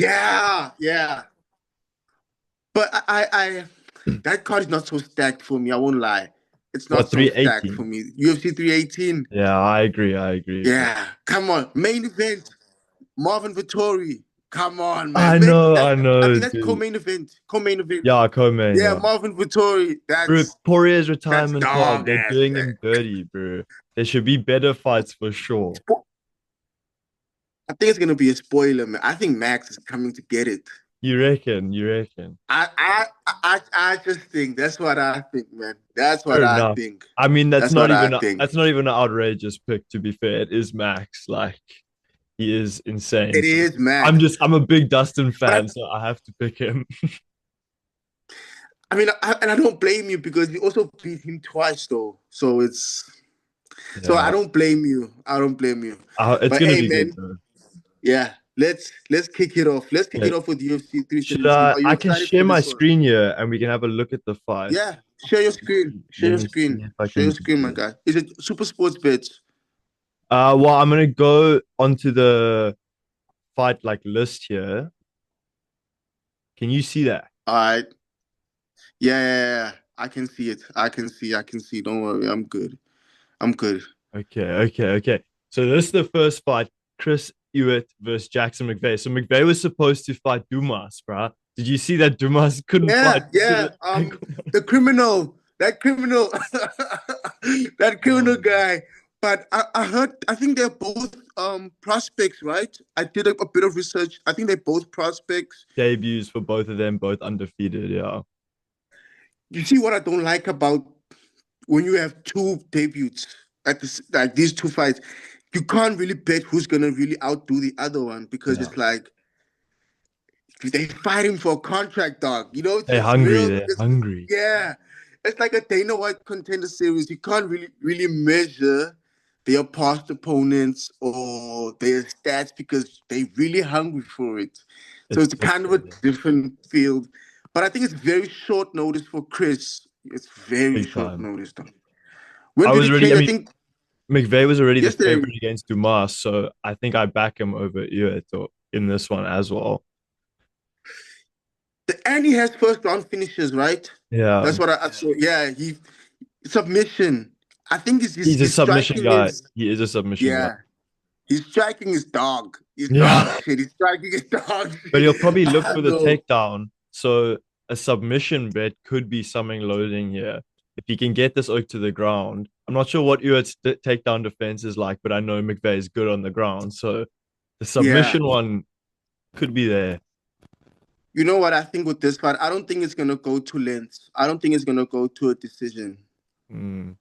Yeah, yeah. But that card is not so stacked for me. I won't lie. It's not What, so stacked 318? for me. UFC 318. Yeah, I agree. I agree. Yeah, come on. Main event. Marvin Vittori. Come on, man. I I know, think that's dude. co-main event. Co-main event. Yeah, co-main, Yeah, yeah. Marvin Vittori. Bro, Poirier's That's retirement card, dog they're ass. doing him dirty, bro. There should be better fights for sure. I think it's gonna be a spoiler, man. I think Max is coming to get it. You reckon? You reckon? I just think that's what I think, man. That's what Fair I enough. think. I mean, That's what I think. that's not even an outrageous pick, to be fair. It is Max. Like, he is insane. It So is Max. I'm a big Dustin But fan, so I have to pick him. I mean, and I don't blame you because you also beat him twice, though. So I Yeah. don't blame you. I don't blame you. It's But gonna hey, be good man, though. yeah, let's kick it off. Let's kick Yeah. it off with UFC Should 317. Are you I can excited share for my this one? screen here and we can have a look at the fights. Yeah, share your screen. Share Let your me see screen. if I Share can your do screen, my this. guy. Is it Super Sports Bets? Well, I'm gonna go onto the fight like list here. Can you see that? All right. Yeah, yeah, yeah. I can see it. I can see. I can see. Don't worry. I'm good. I'm good. Okay. So this is the first fight, Chris Hewitt versus Jackson McVeigh. So McVeigh was supposed to fight Dumas, bro. Did you see that Dumas couldn't fight Yeah, due to yeah. the ankle? The criminal, that criminal, that criminal Oh. guy. But I heard, I think they're both prospects, right? I did a bit of research. I think they're both prospects. Debuts for both of them, both undefeated. Yeah. You see what I don't like about when you have two debuts at this, like these two fights, you can't really bet who's gonna really outdo the other one because Yeah. it's like they fighting for a contract, dog. You know, They're it's hungry. real. They're hungry. Yeah, it's like a Dana White contender series. You can't really measure their past opponents or their stats because they're really hungry for it. So It's it's kind of a different. Yeah. different field. But I think it's very short notice for Chris. It's very Big short time. notice, though. When I did was it already, change? I I mean, think McVeigh was already the yesterday. favorite against Dumas, so I think I back him over Hewitt in this one as well. And he has first round finishes, right? Yeah. That's what I saw. Yeah, he submission. I think He's a his submission striking guy. is He is a submission guy. yeah. His striking is dog. He's dog Yeah. shit. His striking is dog But shit. he'll probably look I for the know. takedown. So a submission bet could be something loading here. If he can get this oak to the ground, I'm not sure what Hewitt's takedown defense is like, but I know McVeigh is good on the ground. So the Yeah. submission one could be there. You know what I think with this fight? I don't think it's gonna go to length. I don't think it's gonna go to a decision. Mm.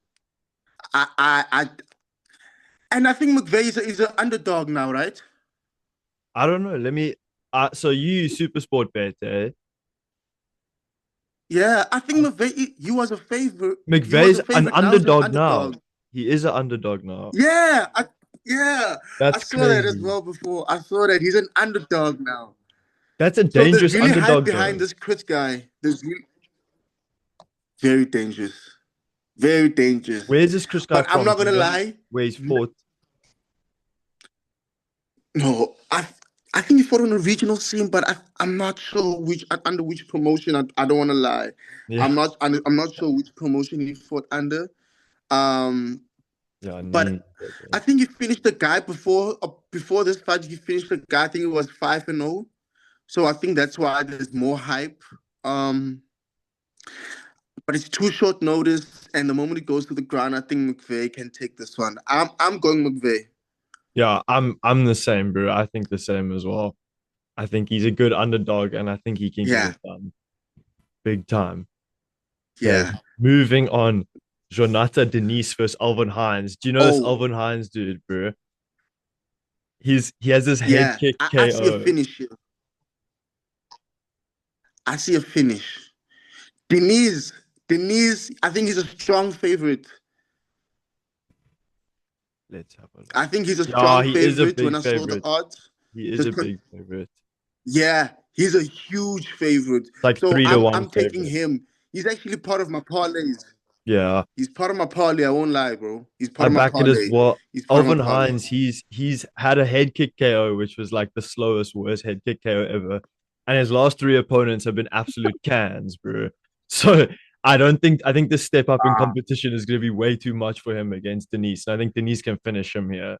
I and I think McVeigh is an underdog now, right? I don't know. Let me. So you use Super Sport bet, eh? Yeah, I think McVeigh he was a favorite. He was McVeigh's a an favorite. Now he's an underdog now. underdog. He is an underdog now. Yeah, yeah. I That's saw that as crazy. well before. I saw that he's an underdog now. That's a So there's dangerous really hype underdog, behind though. this Chris guy. There's really, very dangerous. Very dangerous. Where's this Chris guy But I'm from? not Do you gonna know lie. where he's fought? No, I think he fought on a regional scene, but I'm not sure which under which promotion. I don't want to lie. Yeah, I'm not sure which promotion he fought under. Um, yeah, but knee. I think he finished the guy before this fight. He finished the guy. I think it was 5-0. So I think that's why there's more hype. Um, but it's too short notice, and the moment he goes to the ground, I think McVeigh can take this one. I'm going McVeigh. Yeah, I'm the same, bro. I think the same as well. I think he's a good underdog, and I think he can get Yeah, it done big time. Okay, yeah. moving on. Jonata Denise versus Alvin Hines. Do you know this Oh, Alvin Hines dude, bro? He has this head yeah. kick I see a KO. finish here. I see a finish. Denise, Denise. I think he's a strong favorite. Let's have a look. I think he's a Yeah, strong he is a favorite when big I saw the favorite. odds. He is Just a big favorite. yeah, he's a huge favorite. It's like So three to I'm one I'm taking favorite. him. He's actually part of my parlays. Yeah, He's part of my parlay. I won't lie, bro. He's part I of my back it as parlay. well. He's part of my Alvin parlay. Hines, he's had a head kick KO, which was like the slowest, worst head kick KO ever. And his last three opponents have been absolute cans, bro. So I think this step up in Ah, competition is gonna be way too much for him against Denise. And I think Denise can finish him here.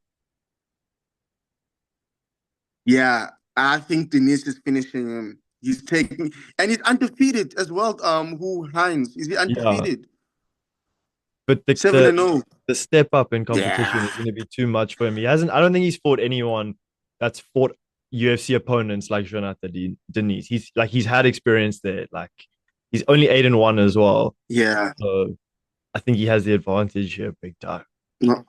yeah, I think Denise is finishing him. He's taking, and he's undefeated as well. Who Hines? Is he Yeah. undefeated? But Seven and zero. the step up in competition Yeah, is gonna be too much for him. He hasn't I don't think he's fought anyone that's fought UFC opponents like Jonathan Denise. He's had experience there. Like he's only 8-1 as well. yeah. So I think he has the advantage here, big time. No,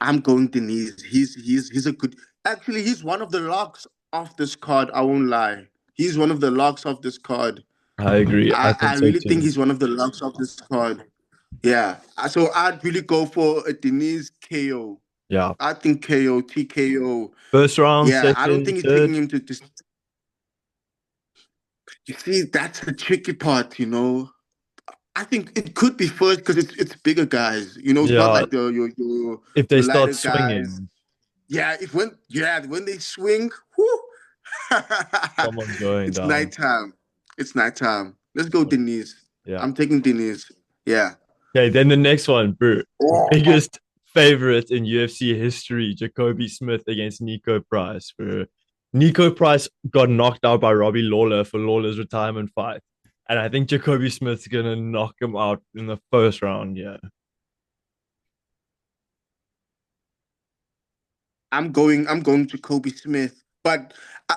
I'm going Denise. He's a good. Actually, he's one of the locks of this card. I won't lie. He's one of the locks of this card. I agree. I I think so really think too. he's one of the locks of this card. Yeah. So I'd really go for a Denise KO. Yeah. I think KO, TKO. First round, Yeah, I don't second, think he's taking third. him to just. You see, that's the tricky part, you know. I think it could be first because it's bigger guys. You know, it's not Yeah. like the If they your start lighter guys. swinging, Yeah, when they swing, whoo, someone's going it's down. nighttime. It's nighttime. Let's go, Denise. Yeah. I'm taking Denise. Yeah. Okay, then the next one, bro. Oh, Biggest favorite in UFC history, Jacoby Smith against Nico Price, bro. Nico Price got knocked out by Robbie Lawler for Lawler's retirement fight. And I think Jacoby Smith's gonna knock him out in the first round. Yeah. I'm going to Kobe Smith. But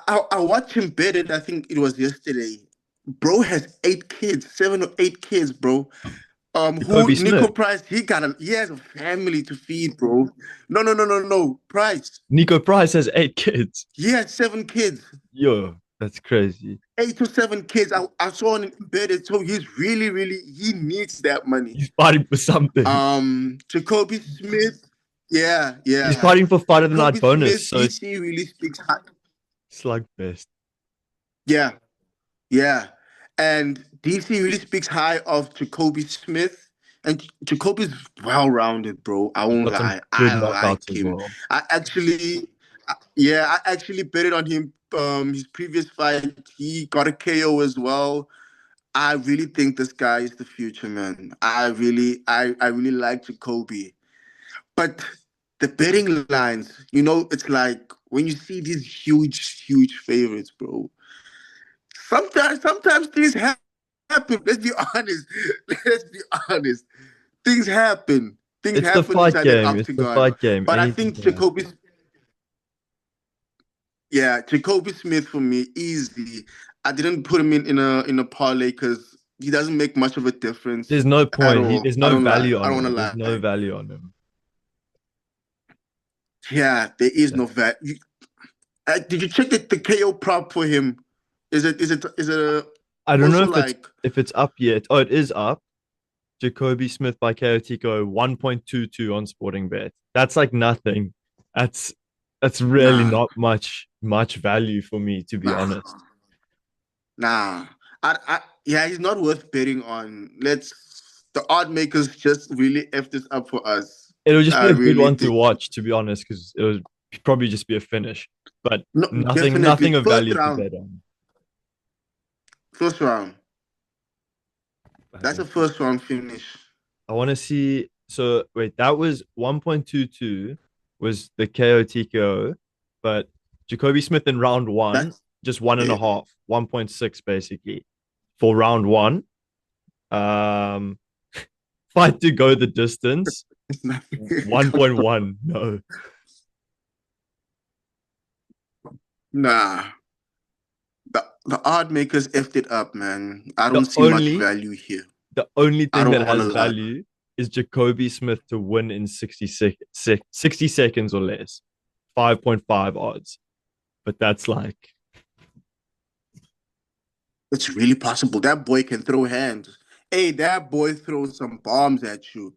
I watched him bet it. I think it was yesterday. Bro has 8 kids, 7 or 8 kids, bro. Who Jacoby Nico Smith. Price? He has a family to feed, bro. No. Price. Nico Price has 8 kids. He has 7 kids, Yo, that's crazy. 8 to 7 kids. I saw him embedded, so he's really he needs that money. He's fighting for something. Jacoby Smith, He's yeah. fighting for fight of the night Jacoby bonus. Smith, So it's DC really speaks high. slugfest. Yeah, yeah. And DC really speaks high of Jacoby Smith. And Jacoby's well-rounded, bro. I He's won't got some lie. good I knockouts like as him. well. I actually betted on him. His previous fight, he got a KO as well. I really think this guy is the future, man. I really like Jacoby. But the betting lines, it's like when you see these huge favorites, bro. Sometimes things happen. Let's be honest. Let's be honest. Things happen. Things It's the happen fight inside that game. It's the octagon. fight game. But I Anything think can happen. Jacoby Smith for me, easy. I didn't put him in a parlay because he doesn't make much of a difference There's no at point. all. There's I no don't lie. value I on don't want him. to There's no lie. value on him. Yeah, there is no value. Did you check the KO prop for him? I don't know Also like if it's up yet. Oh, it is up. Jacoby Smith by KO Tico 1.22 on Sporting Bet. That's like nothing. That's that's really nah, not much value for me, to be nah, honest. nah. Yeah, he's not worth betting on. The odd makers just really F this up for us. It'll just be I a good really one to think. watch, to be honest, because it'll probably just be a finish, but No, nothing definitely. of First value to round. bet on. First round. I That's a think. first round finish. I want to see. So wait, that was 1.22 was the KO TKO, but Jacoby Smith in round one, That's just one and a it. half, 1.6 basically for round one. Um, fight to go the distance, It's nothing. 1.1. No, Nah. The odd makers effed it up, man. I the don't see much only value here. the only I thing that don't want to has lie. value is Jacoby Smith to win in 60 seconds or less, 5.5 odds. But that's like It's really possible. That boy can throw hands. Hey, that boy throws some bombs at you.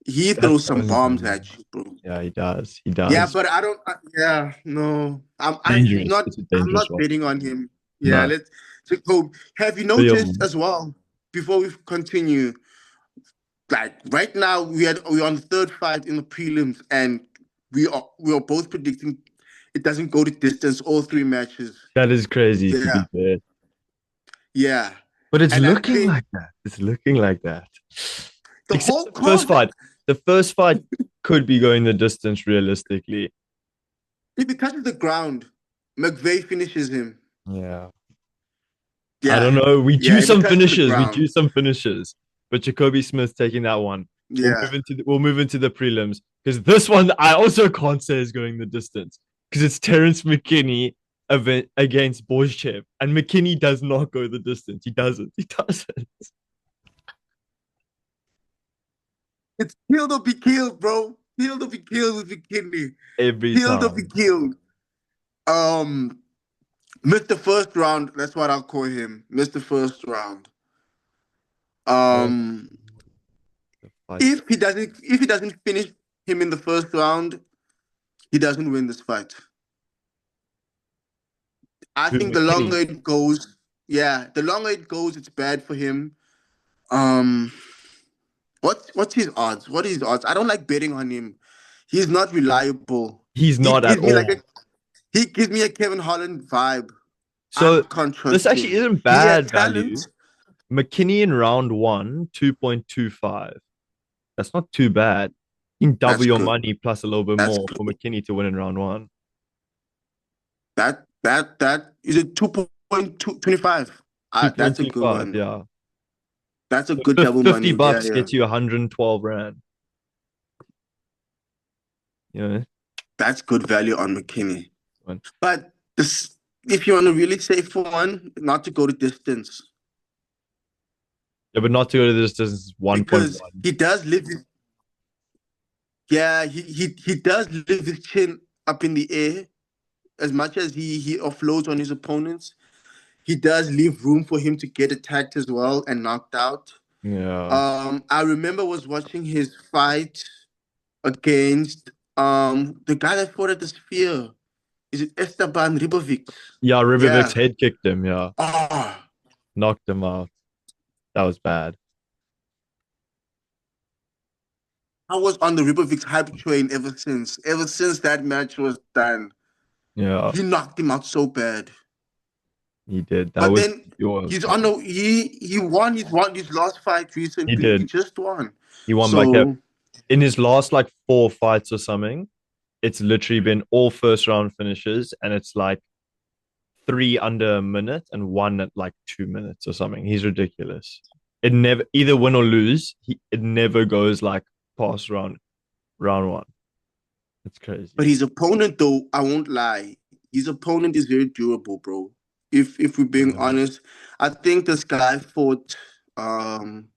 He that's throws the some only bombs thing. at you, bro. Yeah, he does. He Yeah, does. but I don't. Yeah, no. He's Dangerous. not. It's a I'm dangerous not one. betting on him. Yeah, No. let's go. Have you But noticed yo, as well? Before we continue, like right now we're on the third fight in the prelims, and we are both predicting it doesn't go to distance all three matches. That is crazy to Yeah, be fair. yeah, But it's and I looking think like that. It's looking like that. the Except whole the first card, fight. The first fight could be going the distance realistically. if he touches the ground, McVeigh finishes him. Yeah. I Yeah, don't know. We yeah, do if he some touches the finishes. We do ground, some finishes. But Jacoby Smith taking that one. yeah. We'll move into the prelims because this one I also can't say is going the distance because it's Terrence McKinney event against Borchev, and McKinney does not go the distance. He doesn't. He doesn't It's killed or be killed, bro. Killed or be killed with McKinney. every Killed or be time. killed. Um, Missed the first round. That's what I'll call him. Missed the first round. Oh, Um, the fight. if he doesn't finish him in the first round, he doesn't win this fight. I Who think the longer McKinney? it goes, yeah, the longer it goes, it's bad for him. Um, what's his odds? What is his odds? I don't like betting on him. He's not reliable. He's He not at gives me like all. a he gives me a Kevin Holland vibe. I So can't this trust actually him. isn't He has bad value. talent. McKinney in round one, 2.25. That's not too bad. You can double That's your good. money plus a little bit That's more good. for McKinney to win in round one. That is it 2.25. That's a good 2.25, one. yeah. That's a good double 50 money. Yeah, bucks yeah. gets you 112 Rand. You know? That's good value on McKinney. One. But this, if you want to really safe for one, not to go the distance Yeah, but not to go to this distance, because 1.1. he does live. Yeah, he does live his chin up in the air as much as he offloads on his opponents. He does leave room for him to get attacked as well and knocked out. Yeah. I remember was watching his fight against the guy that fought at the Sphere. Is it Esteban Ribovic? Yeah, Ribovic's Yeah. head kicked him. Yeah. Ah, Knocked him out. That was bad. I was on the Ribovic hype train ever since. Ever since that match was done, Yeah, he knocked him out so bad. he did. That But was then pure he's on pain. the he won his last fight He recently. He did. just won. He won by Kev. So, In his last like four fights or something, it's literally been all first round finishes, and it's like three under a minute and one at like 2 minutes or something. He's ridiculous. It never either win or lose. It never goes like past round one. It's but crazy. his opponent though, I won't lie, his opponent is very durable, bro. If we're being Yeah. honest, I think this guy fought um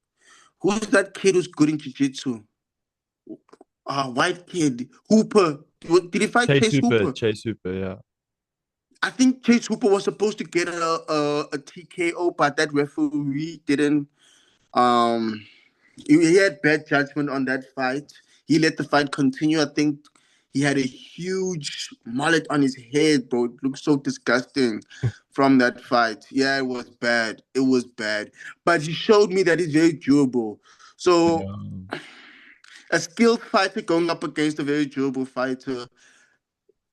who's that kid who's good in jiu-jitsu? White kid, Hooper. Did he fight Chase Hooper? Chase Hooper, yeah. I think Chase Hooper was supposed to get a TKO, but that referee didn't. Um, he had bad judgment on that fight. He let the fight continue. I think he had a huge mullet on his head, bro. It looked so disgusting from that fight. Yeah, it was bad. It was bad. But he showed me that he's very durable. So Yeah. a skilled fighter going up against a very durable fighter,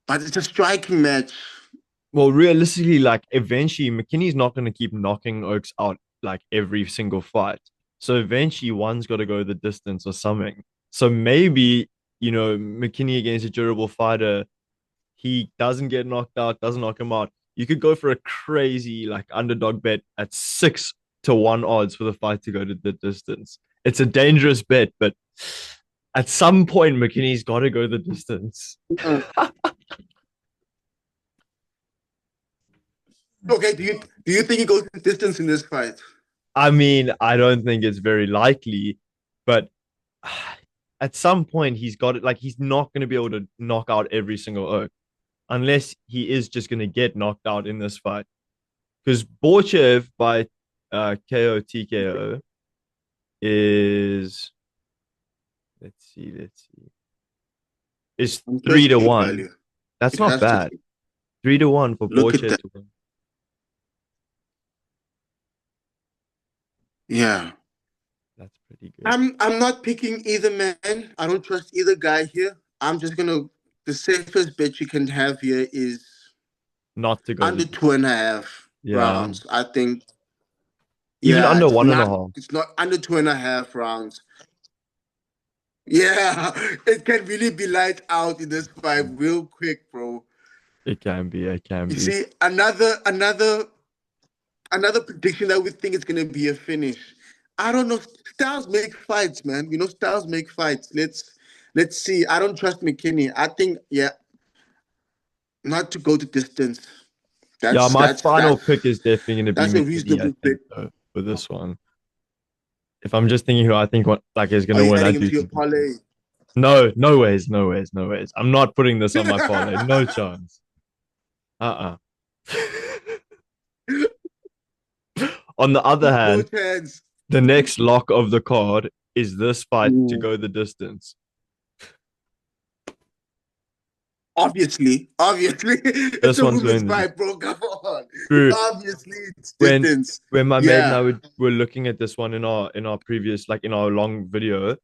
but it's a striking match. Well, realistically, like eventually McKinney's not going to keep knocking Oaks out like every single fight. So eventually one's got to go the distance or something. So maybe, McKinney against a durable fighter, he doesn't get knocked out, doesn't knock him out. You could go for a crazy like underdog bet at 6-1 odds for the fight to go to the distance. It's a dangerous bet, but at some point McKinney's got to go the distance. Mm. Okay, do you think he goes the distance in this fight? I mean, I don't think it's very likely, but at some point he's got it. Like he's not going to be able to knock out every single oak unless he is just going to get knocked out in this fight. Because Borchev by KO TKO is let's see is three That's to good one. value. That's It not has to bad. be. 3-1 for Look at Borchev that. to win. Yeah. That's pretty. pretty good. I'm not picking either man. I don't trust either guy here. I'm just gonna the safest bet you can have here is Not to go the under two and a half yeah. rounds. I think Even yeah, under one and a half. it's not under two and a half rounds. Yeah, it can really be light out in this fight real quick, bro. It can be, it can You be. see, another prediction that we think is gonna be a finish. I don't know. Styles make fights, man. You know, styles make fights. Let's see. I don't trust McKinney. I think, yeah, not to go the distance. Yeah, That's my that's final that's pick is definitely gonna be that's a McKinney, I reasonable think, pick. though, for this one. If I'm just thinking who I think what like is Are gonna you win, I adding him do to your think parlay? no, no ways, no ways, no ways. I'm not putting this on my parlay. No chance. Uh-uh. On the other No hand, chance. the next lock of the card is this fight to Ooh. go the distance. Obviously, it's This a one's women's going the fight, bro. Come on. bro. Obviously, it's When distance. when my mate and Yeah, I were looking at this one in our previous like in our long video,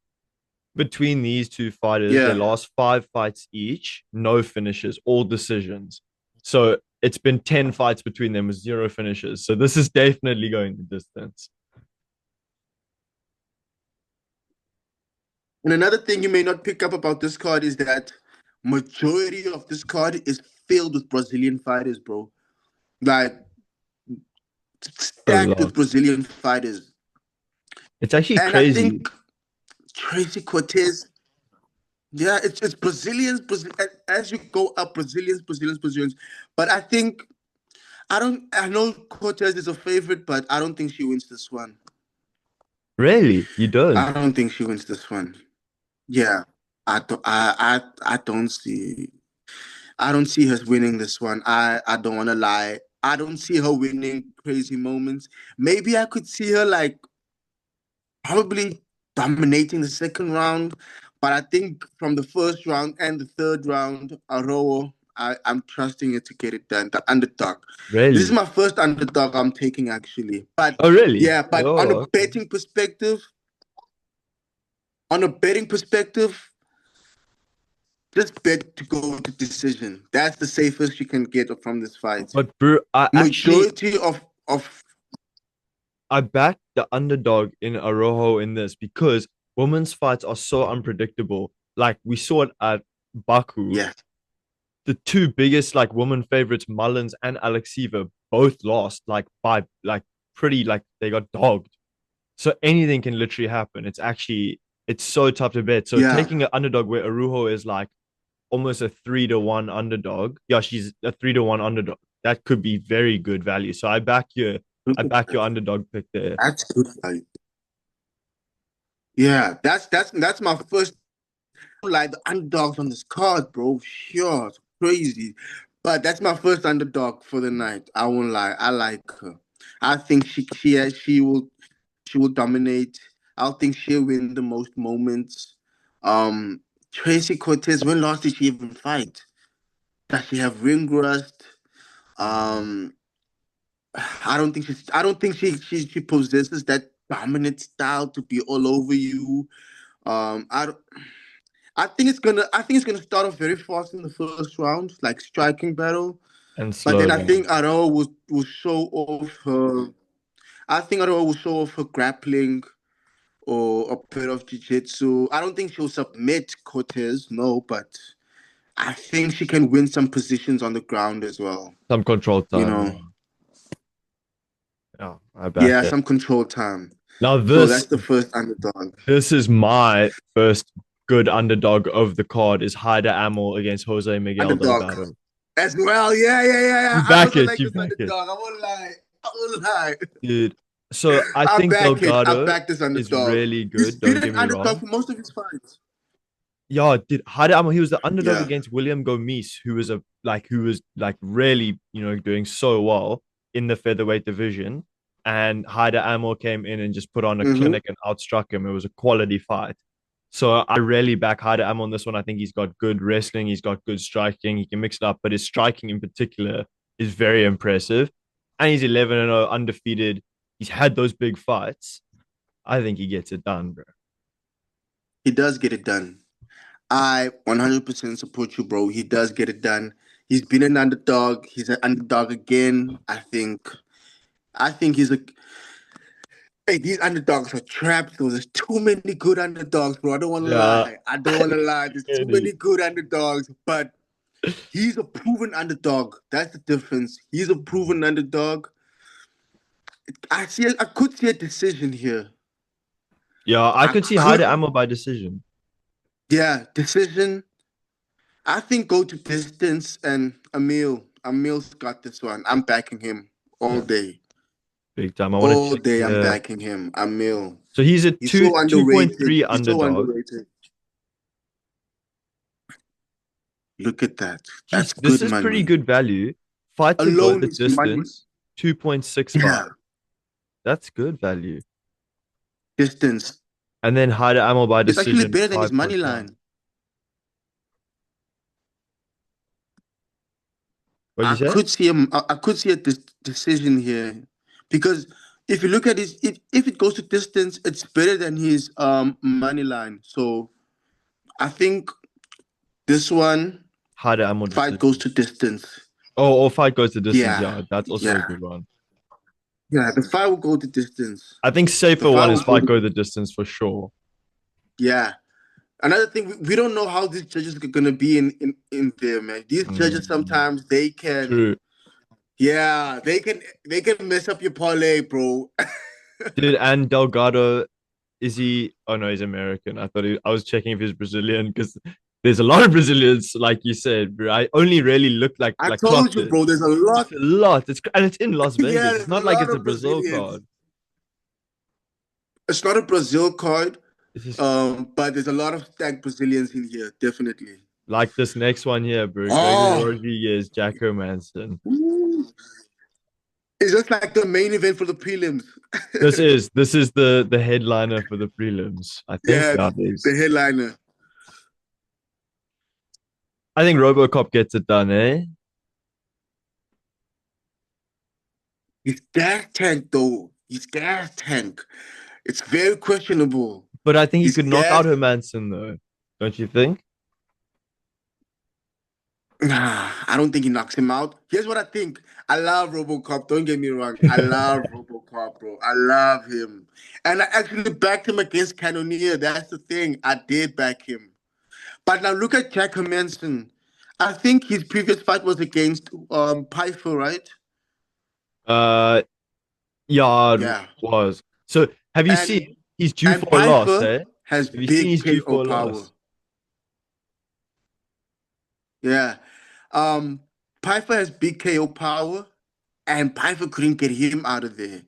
between these two fighters, their yeah. last five fights each, no finishes, all decisions. So it's been 10 fights between them with zero finishes. So this is definitely going the distance. And another thing you may not pick up about this card is that majority of this card is filled with Brazilian fighters, bro. Like A stacked with lot. Brazilian fighters. It's actually And I crazy. think Tracy Cortez, yeah, it's Brazilians, as you go up, Brazilians. But I think I know Cortez is a favorite, but I don't think she wins this one. Really? You don't? I don't think she wins this one. Yeah. I don't see her winning this one. I don't want to lie. I don't see her winning crazy moments. Maybe I could see her like probably dominating the second round, but I think from the first round and the third round, Aroa, I'm trusting her to get it done. The underdog. This is Really? my first underdog I'm taking actually. But Oh, really? yeah, but Oh, okay. on a betting perspective, just bet to go to decision. That's the safest you can get from this fight. But bro, Majority of I backed the underdog in Arojo in this because women's fights are so unpredictable. Like we saw it at Baku, yeah, the two biggest like woman favorites, Mullins and Alexieva, both lost like by like pretty like they got dogged. So anything can literally happen. It's so tough to bet. So yeah. taking an underdog where Arujo is like almost a 3-1 underdog. Yeah, she's a 3-1 underdog. That could be very good value. So I back your underdog pick there. That's good value. Yeah, that's my first like the underdogs on this card, bro. Sure, it's crazy. But that's my first underdog for the night. I won't lie. I like her. I think she will dominate. I think she'll win the most moments. Um Tracy Cortez, when last did she even fight? Does she have ring rust? Um I don't think she possesses that dominant style to be all over you. I don't, I think it's gonna start off very fast in the first round, like striking battle. And But slow then I down. think Aro will show off her. I think Aro will show off her grappling or a bit of jiu-jitsu. I don't think she'll submit Cortez, no, but I think she can win some positions on the ground as well. Some control You time. know, Yeah. Yeah, I back yeah, it. some control time. Now So that's the first underdog. this is my first good underdog of the card is Haida Amel against Jose Miguel Underdog Delgado. as well. Yeah. You I back also it, like you this back it. underdog. I won't lie. I won't lie. Dude. So I I think back it. I Delgado back this is underdog. really He's good. Don't been get an me underdog wrong. for most of his fights. Yeah, did Haida Amel, he was the underdog Yeah. against William Gomis, who was like really, doing so well in the featherweight division. And Haida Amel came in and just put on a Mm-hmm. clinic and outstruck him. It was a quality fight. So I really back Haida Amel on this one. I think he's got good wrestling, he's got good striking, he can mix it up, but his striking in particular is very impressive. And he's 11-0 undefeated. He's had those big fights. I think he gets it done, bro. He does get it done. I 100% support you, bro. He does get it done. He's been an underdog. He's an underdog again. I think he's a. Hey, these underdogs are trapped. Though. There's too many good underdogs, bro. I don't want to Yeah. lie. I don't want to lie. There's too many good underdogs, but he's a proven underdog. That's the difference. He's a proven underdog. I could see a decision here. Yeah, I I could see could. Hyder Ammo by decision. Yeah, decision. I think go to distance and Emil. Emil's got this one. I'm backing him all Yeah, day. big time. I want to All check day I'm here. backing him. Emil. So he's a He's so two point underrated. three He's so underdog. underrated. Look at that. Geez, That's this good is pretty money. good value. Fight to go Alone the is money. distance, 2.65. Yeah. That's good value. Distance. And then Hyder Ammo by It's actually decision, better than his money 5.1. line. What'd you I say? could see him. I could see a decision here, because if you look at his, if it goes to distance, it's better than his money line. So I think this one Hyder Ammo fight goes decision. to distance. Oh, or fight goes the distance. Yeah, Yeah, that's also a yeah, good one. yeah. The fight will go to distance. I think The safer fight one will is go. fight go the distance for sure. Yeah. Another thing, we don't know how these judges are gonna be in there, man. These judges Mm, sometimes they can, true. yeah, they can mess up your parlay, bro. Dude, and Delgado, is he? Oh no, he's American. I was checking if he's Brazilian because there's a lot of Brazilians, like you said, bro. I only really looked I like told clocked you, it. bro. There's a It's lot. a lot. And it's in Las Yeah, Vegas. It's there's a not like lot it's a of Brazil Brazilians. card. It's not a Brazil card, This is but there's a lot of stacked Brazilians in here, definitely. like this next one here, bro. Gregory Oh, Rodriguez, Jacko Manson. ooh. It's just like the main event for the prelims. This is the headliner for the prelims. I think Yeah, yeah, it the is. headliner. I think RoboCop gets it done, eh? His gas tank, though. His gas tank. It's very questionable. But I think he His could knock out gas. Hermanson though. Don't you think? Nah, I don't think he knocks him out. Here's what I think. I love RoboCop. Don't get me wrong. I love RoboCop, bro. I love him. And I actually backed him against Cannonier. That's the thing. I did back him. But now look at Jack Hermanson. I think his previous fight was against Pfeiffer, right? uh yeah, it Yeah. was. So have you seen And he's due and for a loss, Pfeiffer eh? has Have you seen big he's due KO for a power. loss? Yeah. Um Pfeiffer has big KO power, and Pfeiffer couldn't get him out of there.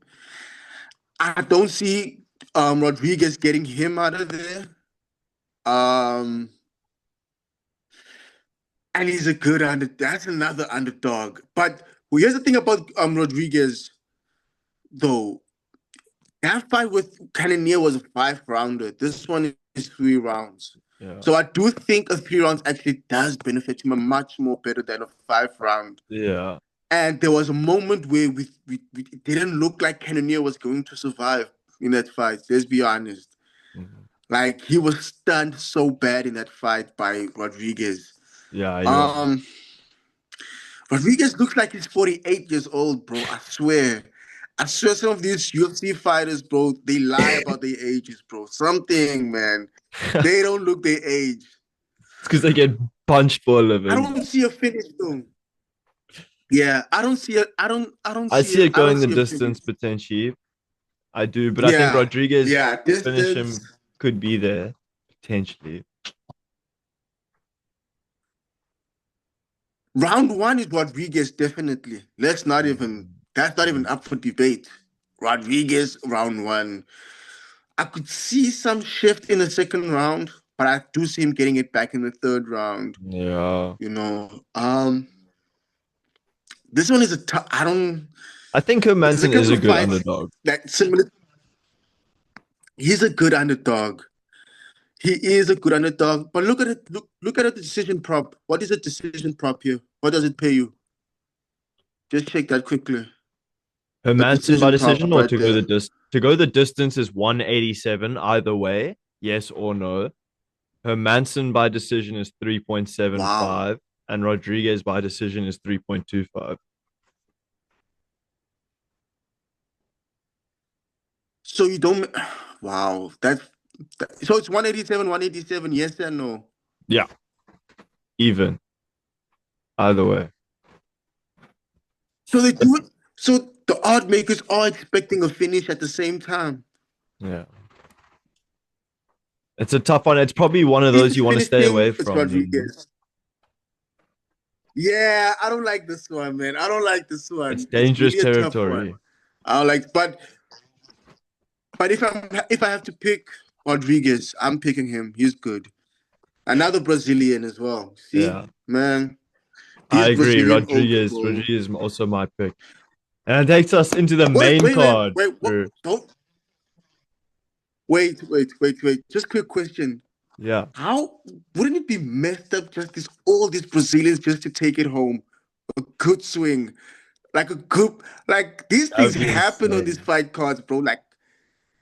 I don't see Rodriguez getting him out of there. Um, and he's a good under. That's another underdog. But here's the thing about Rodriguez, though. That fight with Cannonier was a 5 rounder. This one is 3 rounds. Yeah. So I do think a 3 rounds actually does benefit him much more better than a 5 round. Yeah. And there was a moment where we it didn't look like Cannonier was going to survive in that fight. Let's be honest. Mhm. Like he was stunned so bad in that fight by Rodriguez. Yeah, he was. Um, Rodriguez looks like he's 48 years old, bro. I swear. I swear some of these UFC fighters, bro, they lie about their ages, bro. Something, man. It's They don't look their age. because they get punched for a I living. don't see a finish though. Yeah, I don't see it. I don't I see see it. it I don't going the see a finish. distance potentially. I do, but I think Yeah, Rodriguez yeah. finish Distance. him could be there potentially. Round one is Rodriguez, definitely. Let's not even, that's not even Mhm. up for debate. Rodriguez, round one. I could see some shift in the second round, but I do see him getting it back in the third round. Yeah. You know, this one is a tough. I don't. I think There's a Hermanson is couple a of good fights underdog. that similar. He's a good underdog. He is a good underdog. But look at it. Look at the decision prop. What is a decision prop here? What does it pay you? Just check that quickly. The Hermanson by decision decision prop or right to go the there. distance? to go the distance is 187 either way, yes or no. Hermanson by decision is Wow. 3.75, and Rodriguez by decision is 3.25. So you don't. Wow. So it's 187, 187. Yes and no. Yeah, even either way. So they do it. So the odd makers are expecting a finish at the same time. Yeah. It's a tough one. It's probably one of those Who's you want to stay finishing? away It's from, you know? Rodriguez. Yeah, I don't like this one, man. I don't like this It's one. It's dangerous really a tough one. territory. I don't like, but if I have to pick Rodriguez, I'm picking him. He's good. Another Brazilian as well. See, Yeah. man, I these agree. Brazilian oaks, Rodriguez. bro. Rodriguez is also my pick. And it takes us into the Wait, main wait, wait, card. wait. What? Don't wait. Just quick question. Yeah. How wouldn't it be messed up just all these Brazilians just to take it home? A good swing, like a good like these That things would be happen on these insane. fight cards, bro. Like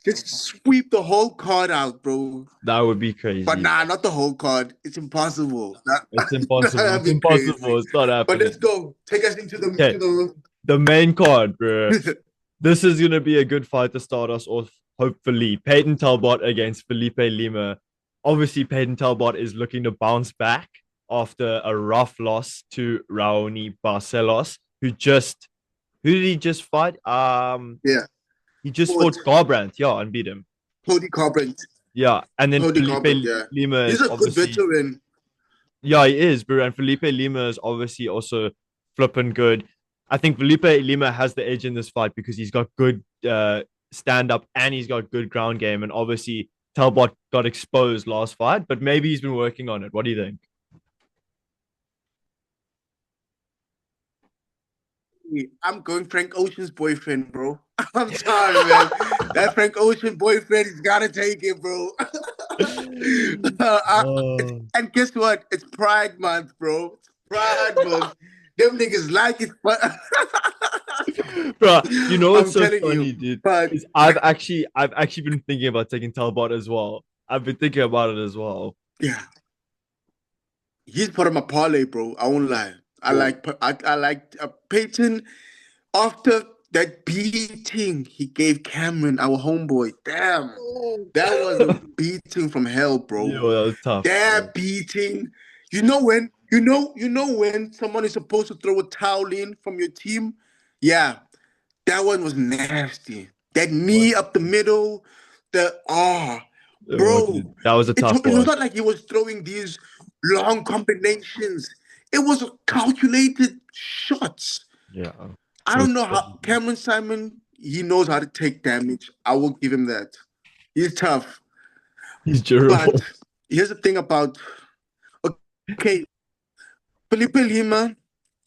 just sweep the whole card out, bro. That would be But crazy. nah, not the whole card. It's impossible. It's impossible. That'd It's be impossible. crazy. It's not But let's happening. go. Take us into Okay. The main card, bro. the This is going to be a good fight to start us off, hopefully. Peyton Talbot against Felipe Lima. Obviously, Peyton Talbot is looking to bounce back after a rough loss to Raoni Barcelos, who did he just fight? yeah. He just Fought fought Garbrandt, yeah, and beat him. Cody Carbrandt. Yeah, and then Cody Felipe Carbrandt, yeah. Lima He's is a good obviously, veteran. yeah, he is, bro. And Felipe Lima is obviously also flipping good. I think Felipe Lima has the edge in this fight because he's got good stand up and he's got good ground game. And obviously, Talbot got exposed last fight, but maybe he's been working on it. What do you think? I'm going Frank Ocean's boyfriend, bro. I'm sorry, man. That Frank Ocean boyfriend, he's gotta take it, bro. Oh, And guess what? It's Pride Month, bro. It's Pride Month. Them niggas like it, but bro, you know what's I'm so telling you. funny, dude? But Is I've actually been thinking about taking Talbot as well. I've been thinking about it as well. yeah, he's part of my parlay, bro. I won't lie. Oh, I like Peyton after that beating he gave Cameron, our homeboy. Damn, that was a beating from hell, yo, bro. that was tough, bro. That beating. You know when someone is supposed to throw a towel in from your team. Yeah, that one was nasty. That What? knee up the middle, Oh, dude, bro. that was a tough It was one. not like he was throwing these long combinations. It was calculated shots. Yeah, I it was don't know how crazy. Cameron Simon, he knows how to take damage. I will give him that. He's tough. He's But durable. here's the thing about okay, Felipe Lima,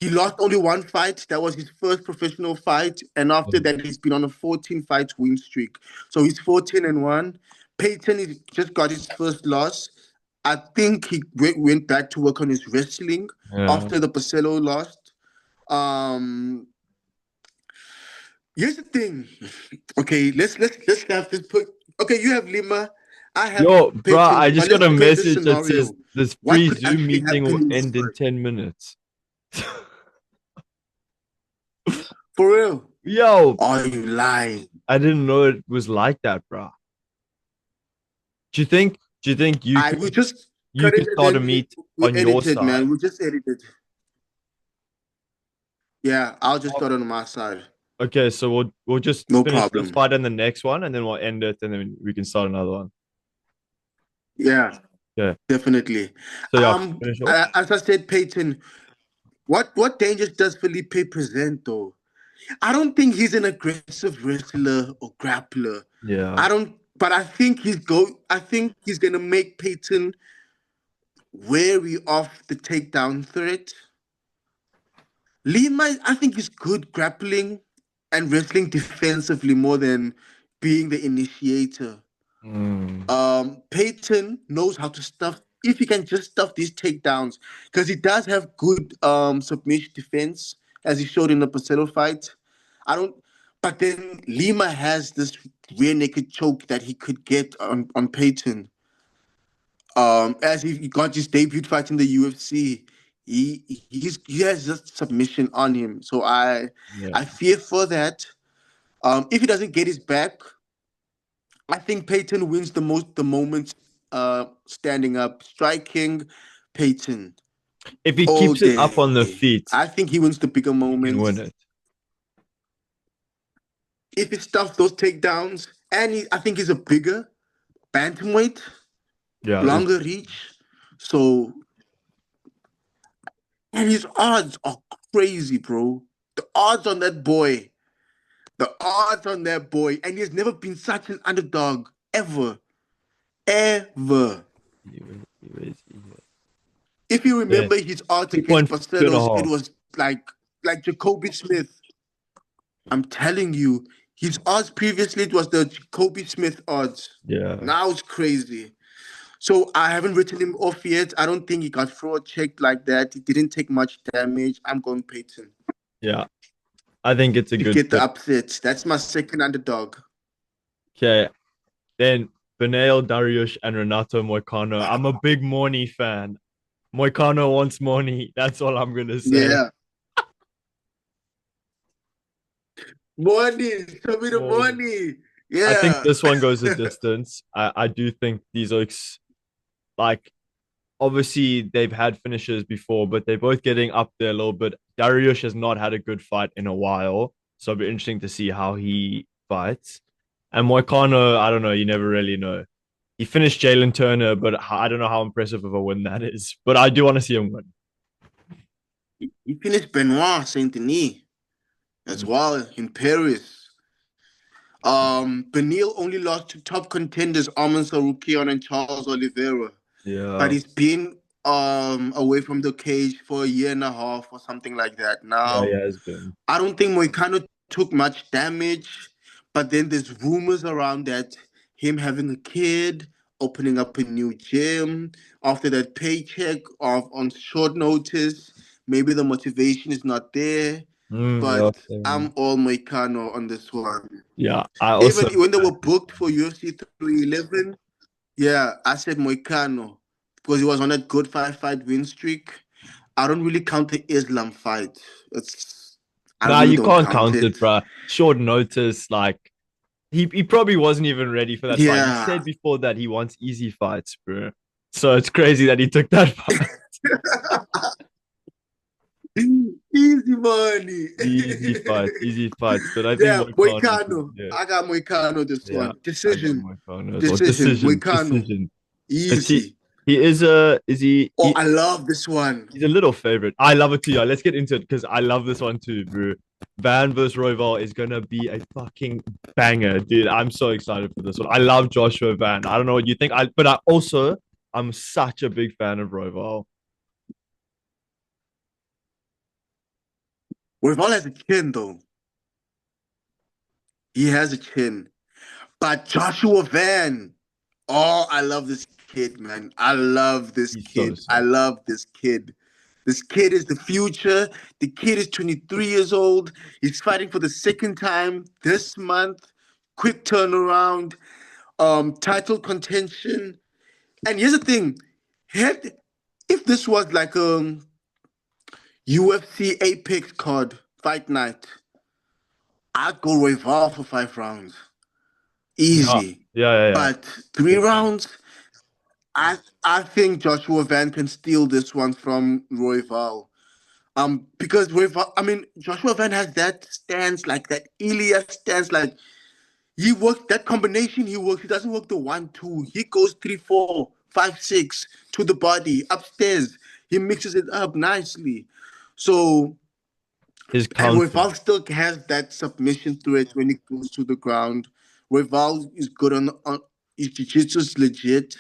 he lost only one fight. That was his first professional fight. And after that, he's been on a 14 fight win streak. So he's 14 and 1. Peyton is, just got his first loss. I think he went back to work on his wrestling Yeah. after the Barcelo lost. Um, Here's the thing. Okay, let's have this put. Okay, you have Lima. I have Yo, bro, Peyton. I But just got let's a play this message that says scenario. this What free could Zoom actually meeting will happen in this end in fight? 10 minutes. For real? Yo, Are you lying? I didn't know it was like that, bro. Do you think you I will could just you cut it could and start a then meet we on your edit it, side? man. We just edit it. Yeah, I'll just start on my side. Okay, so we'll just No finish this problem. fight and the next one, and then we'll end it, and then we can start another one. Yeah, Yeah. definitely. So yeah, finish off. As I said, Peyton, what dangers does Felipe present though? I don't think he's an aggressive wrestler or grappler. Yeah. I don't, but I think he's gonna make Peyton wary of the takedown threat. Lima, I think, is good grappling and wrestling defensively more than being the initiator. Mm, Peyton knows how to stuff if he can just stuff these takedowns because he does have good submission defense as he showed in the Pacello fight. I don't. But then Lima has this rear naked choke that he could get on Payton. As he got his debut fight in the UFC, he has just submission on him. So I Yeah. fear for that. If he doesn't get his back, I think Payton wins the moment standing up, striking Payton If he all keeps it up day. on the feet, I think he wins the bigger he can win moments. it. If he stuffs those takedowns, and I think he's a bigger bantamweight, Yeah, this longer reach. So, and his odds are crazy, bro. The odds on that boy, the odds on that boy, and he has never been such an underdog ever, ever. If you yeah. remember his odds Two against point two and a Barcelos, it half. was like Jacoby Smith. I'm telling you, his odds previously it was the Jacoby Smith odds. Yeah. Now it's crazy. So I haven't written him off yet. I don't think he got fraud checked like that. He didn't take much damage. I'm going Peyton Yeah. I think it's a to good get the pick. upset. That's my second underdog. Okay. Then Benail, Dariush, and Renato Moicano. I'm a big Morny fan. Moicano wants Morny. That's all I'm gonna say. Yeah. Money. Show me the Morny. money. I think Yeah. this one goes a distance. I do think these Oaks, like, obviously they've had finishers before, but they're both getting up there a little bit. Dariush has not had a good fight in a while, so it'll be interesting to see how he fights. And Moicano, I don't know. You never really know. He finished Jalen Turner, but I don't know how impressive of a win that is. But I do want to see him win. He finished Benoit Saint Denis as well in Paris. Benil only lost to top contenders Arman Sarukian and Charles Oliveira, but Yeah, he's been away from the cage for a year and a half or something like that. yeah, he Now, has been. I don't think Moicano took much damage, but then there's rumors around that him having a kid, opening up a new gym after that paycheck of on short notice. Maybe the motivation is not there, Yeah, but I'm all Moicano on this one. yeah. I also Even when they were booked for UFC 311, yeah, I said Moicano because he was on that good five-fight win streak. I don't really count the Islam fight. It's I nah, really you don't can't count count it. it, bruh. Short notice, like he probably wasn't even ready for that fight. He Yeah. said before that he wants easy fights, bro. So it's crazy that he took that fight. Easy money. Easy fights. But I think Yeah, Moicano could, Moicano. yeah, I got Moicano this yeah. one. I got Decision. Moicano as well. Decision. Moicano. Decision. Is Easy. he is a is Oh, I love this one. he's a little favorite. I love it too. Yeah, let's get into it because I love this one too, bro. Van versus Royval is gonna be a fucking banger, dude. I'm so excited for this one. I love Joshua Van. I don't know what you think. But I also I'm such a big fan of Royval. Royval has a chin though. He has a chin. But Joshua Van. Oh, I love this kid, man. I love this He's so kid. I sick. love this kid. This kid is the future. The kid is 23 years old. He's fighting for the second time this month. Quick turnaround, title contention. And here's the thing: had if this was like a UFC Apex card fight night, I'd go Royval for 5 rounds, Yeah, easy. yeah. But three Big fan. rounds, I think Joshua Van can steal this one from Royval. Because Royval, I mean, Joshua Van has that stance, like that Elias stance, like he works that combination. He works. He doesn't work the 1-2. He goes 3-4-5-6 to the body upstairs. He mixes it up nicely. So His and counter. Royval still has that submission threat when he goes to the ground. Royval is good on his jiu-jitsu is legit.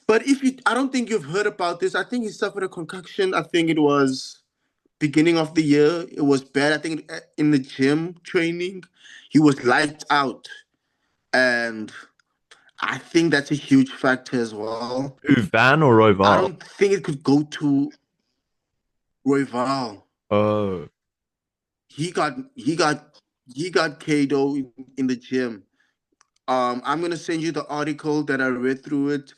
But if you, I don't think you've heard about this. I think he suffered a concussion. I think it was beginning of the year. It was bad. I think in the gym training, he was lights out, and I think that's a huge factor as well. Who, Van or I Royval? don't think it could go to Royval. Oh, He got he got KO in the gym. I'm gonna send you the article that I read through it.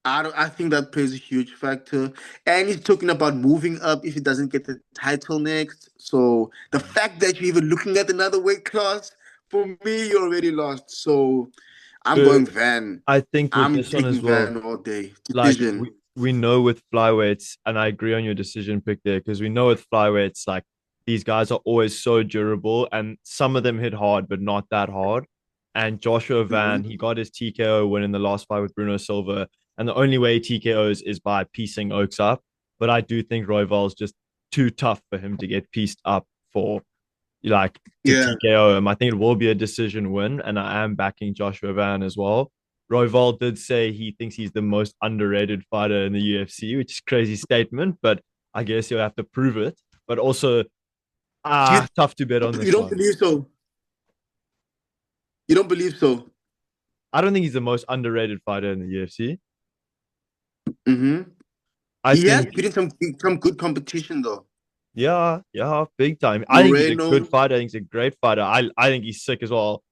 I think that plays a huge factor. And he's talking about moving up if he doesn't get the title next. So the fact that you're even looking at another weight class, for me, you're already lost. So I'm Uh, going Van. I think with I'm this one as taking well, Van all day. like Decision. we know with flyweights, and I agree on your decision pick there because we know with flyweights, like these guys are always so durable, and some of them hit hard, but not that hard. And Joshua Van, he Mhm. got his TKO win in the last fight with Bruno Silva, and the only way TKOs is by piecing Oaks up. But I do think Royval's just too tough for him to get pieced up for like to Yeah. TKO him. I think it will be a decision win, and I am backing Joshua Van as well. Royval did say he thinks he's the most underrated fighter in the UFC, which is a crazy statement, but I guess he'll have to prove it. But also, You, tough to bet on you this don't one. believe so? You don't believe so? I don't think he's the most underrated fighter in the UFC. Mm-hmm. I He has think, beaten some good competition though. yeah, yeah, big time. I think he's a Moreno. good fighter. I think he's a great fighter. I think he's sick as well,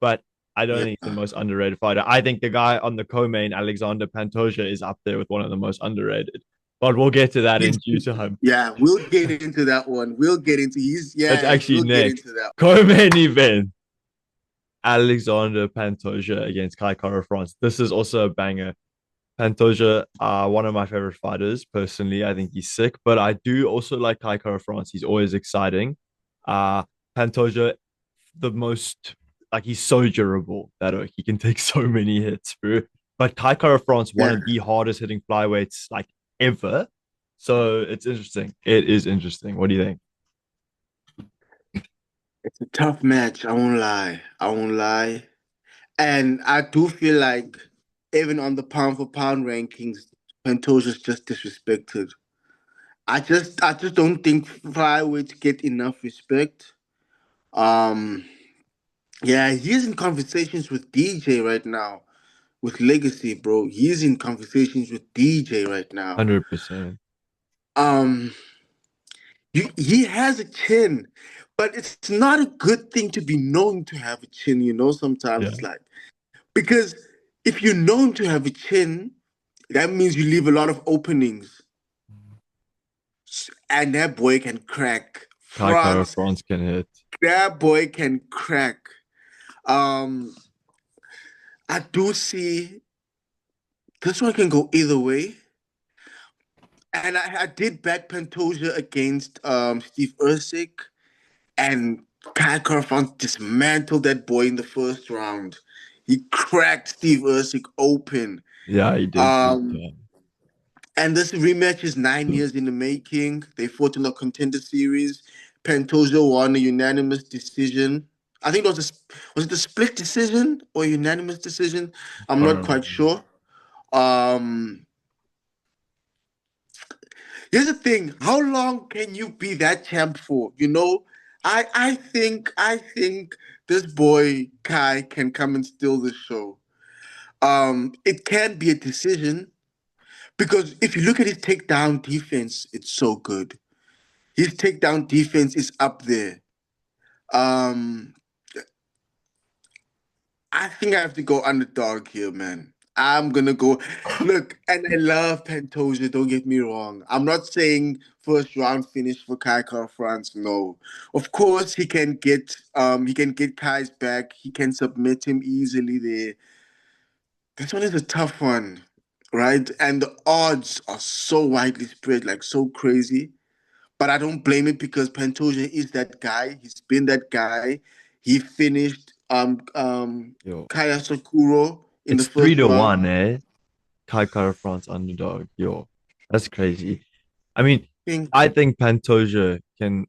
but I don't Yeah. think he's the most underrated fighter. I think the guy on the co-main, Alexander Pantoja, is up there with one of the most underrated. But we'll get to that in due time. Yeah, we'll get into that one. We'll get into That's actually we'll get next. into that. Co-main event. Alexander Pantoja against Kai Kara France. This is also a banger. Pantoja, one of my favorite fighters personally. I think he's sick, but I do also like Kai Kara France. He's always exciting. Uh, Pantoja, the most like he's so durable that he can take so many hits, bro. But Kai Kara France, one Yeah, of the hardest hitting flyweights like ever. So it's interesting. It is interesting. What do you think? it's a tough match. I won't lie. I won't lie. And I do feel like even on the pound for pound rankings, Pantoja's just disrespected. I just don't think flyweights get enough respect. Um, yeah, he's in conversations with DJ right now, with Legacy, bro. He's in conversations with DJ right now. 100%. Um, he has a chin, but it's not a good thing to be known to have a chin. Sometimes Yeah. it's like because if you're known to have a chin, that means you leave a lot of openings, and that boy can crack. Kai Kara France, France can hit. that boy can crack. Um, I do see this one can go either way. And I did back Pantoja against Steve Usyk, and Kai Korofant dismantled that boy in the first round. He cracked Steve Usyk open. Yeah, he did. Big Um, time. and this rematch is 9 years in the making. They fought in the contender series. Pantoja won a unanimous decision. I think was it a split decision or a unanimous decision? I'm I not don't quite remember. sure. Um, Here's the thing: how long can you be that champ for? I think this boy Kai can come and steal the show. It can be a decision because if you look at his takedown defense, it's so good. His takedown defense is up there. Um, I think I have to go underdog here, man. I'm gonna go. Look, and I love Pantoja. Don't get me wrong. I'm not saying first round finish for Kai Kara France. No, of course he can get Kai's back. He can submit him easily there. This one is a tough one, right? And the odds are so widely spread, like so crazy. But I don't blame it because Pantoja is that guy. He's been that guy. He finished Yo, Kaya Sakuro in the it's three first to round. one, eh? Kai Kara France underdog. Yo, that's crazy. I mean, Think, I think Pantoja can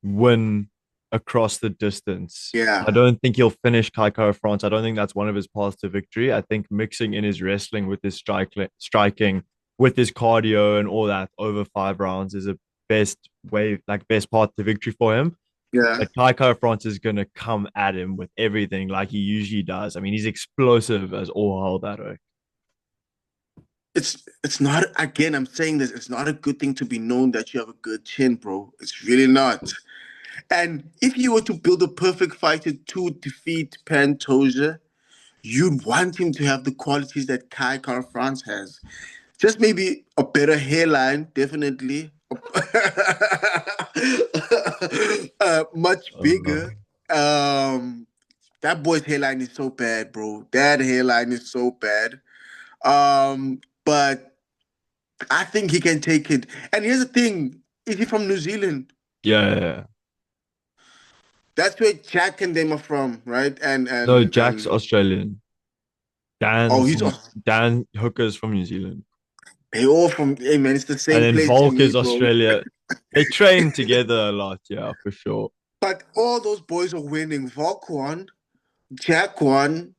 win across the distance. I yeah, don't think he'll finish Kai Kara France. I don't think that's one of his paths to victory. I think mixing in his wrestling with his striking, with his cardio and all that over 5 rounds is a best way, like best path to victory for him. yeah. But Kai Kara France is gonna come at him with everything like he usually does. I mean, he's explosive as all hell that way. It's not again. I'm saying this. It's not a good thing to be known that you have a good chin, bro. It's really not. And if you were to build a perfect fighter to defeat Pantoja, you'd want him to have the qualities that Kai Car France has. Just maybe a better hairline, definitely. Much Uh, bigger. Um, that boy's hairline is so bad, bro. That hairline is so bad. But I think he can take it. And here's the thing: is he from New Zealand? yeah, yeah, yeah. That's where Jack and them are from, right? And No, and Jack's and Australian. oh, he's Dan Hooker's from New Zealand. they all from. Hey man, it's the And same then place to Volk me, is bro. Australia. They train together a lot, yeah, for sure. But all those boys are winning. Volk won, Jack won.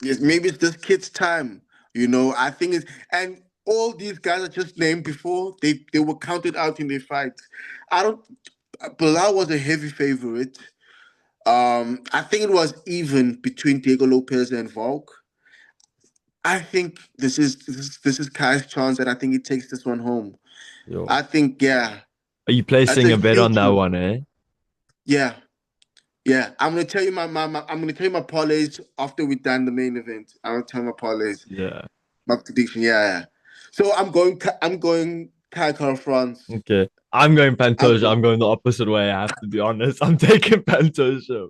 Yes, maybe it's this kid's time. I think it's and all these guys I just named before, they were counted out in their fights. I don't. Bilal was a heavy favorite. I think it was even between Diego Lopez and Volk. I think this is Kai's chance, and I think he takes this one home. Yo. I think, yeah, Are you that's a placing a bet on huge that one. one, eh? Yeah, yeah. I'm gonna tell you I'm gonna tell you my parlays after we're done the main event. I'm gonna tell you my parlays, Yeah. my prediction. Yeah, yeah. So I'm going Kai Kara France. Okay. I'm going I'm Pantoja. going. I'm going the opposite way, I have to be honest. I'm taking Pantoja.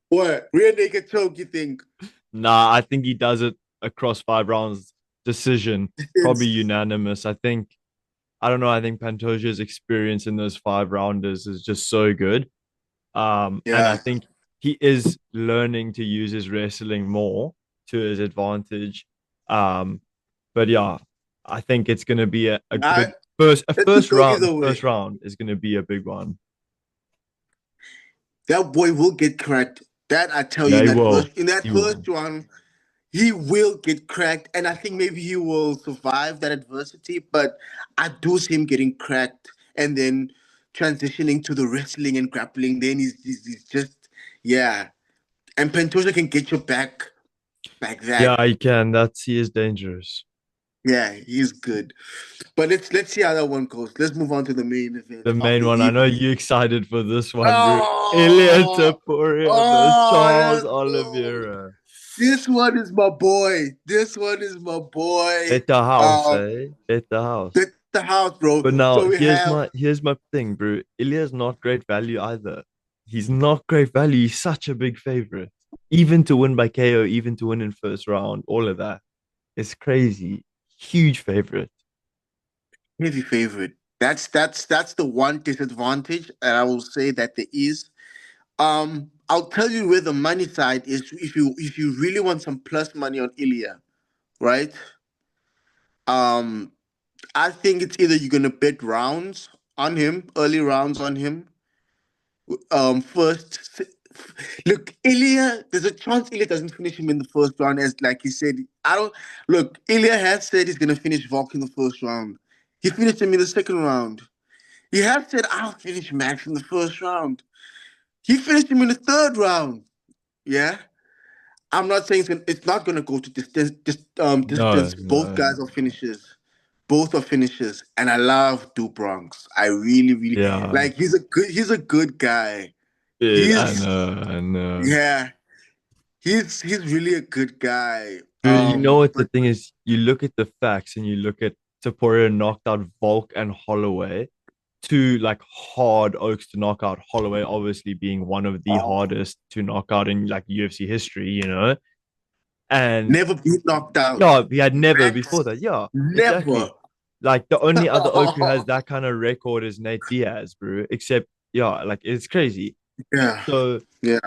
What rear naked choke? You think? Nah, I think he does it across 5 rounds. Decision, probably It's, unanimous. I don't know. I think Pantoja's experience in those 5 rounders is just so good. And I yeah. think he is learning to use his wrestling more to his advantage. Um, but yeah, I think it's gonna be a I good first a It could first go round. The either first way. round is gonna be a big one. That boy will get cracked. That I tell you, Yeah, in he that will. first in that He first will. one, he will get cracked, and I think maybe he will survive that adversity. But I do see him getting cracked, and then transitioning to the wrestling and grappling. Then he's just yeah. And Pantoja can get you back that. Yeah, he can. He is dangerous. Yeah, he's good. But let's see how that one goes. Let's move on to the main event The of main the one. I know evening. you excited for this one, bro. Ilya Oh, Taporia versus Charles let's go. Oliveira. This one is my boy. This one is my boy. Bet the house, eh? Bet the house. The house, bro. But now So we have here's my thing, bro. Ilya's not great value either. He's not great value. He's such a big favorite. Even to win by KO, even to win in first round, all of that. It's crazy. Huge favorite. heavy favorite. That's the one disadvantage, and I will say that there is. I'll tell you where the money side is. If you really want some plus money on Ilya, right? Um, I think it's either you're gonna bet rounds on him, early rounds on him. First, look, Ilya. There's a chance Ilya doesn't finish him in the first round, as like he said. I don't look. Ilya has said he's gonna finish Volk in the first round. He finished him in the second round. He has said I'll finish Max in the first round. He finished him in the third round. Yeah. I'm not saying it's not going to go to distance. No, Distance. Both no. guys are finishers. Both are finishers, and I love Du Bronx. I really, really Yeah. like. He's a good guy. Dude, I He's know, I know. yeah. He's really a good guy. Dude, you know what the But thing is? You look at the facts and you look at Taporia knocked out Volk and Holloway, two like hard oaks to knock out. Holloway obviously being one of the uh, hardest to knock out in like UFC history, And never be knocked out. yeah, he had never before Max that. Yeah, never. exactly. Like the only other oak who has that kind of record is Nate Diaz, bro. Except, yeah, like it's crazy. Yeah, So yeah.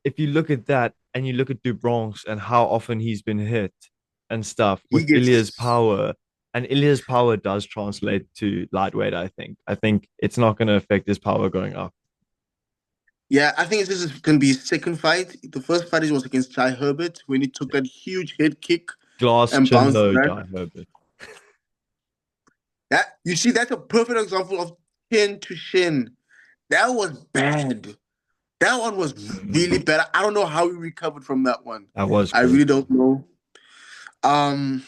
if you look at that and you look at Dubronx and how often he's been hit and stuff He with Ilya's gets. power, and Ilya's power does translate to lightweight, I think. I think it's not going to affect his power going up. Yeah, I think this is gonna be his second fight. The first fight was against Jai Herbert when he took that huge head kick Glass and chin bounced low, back. Jai Herbert. That you see, that's a perfect example of chin to shin. That was bad. That one was really Mm, bad. I don't know how he recovered from that one. that was I crazy. really don't know. Um,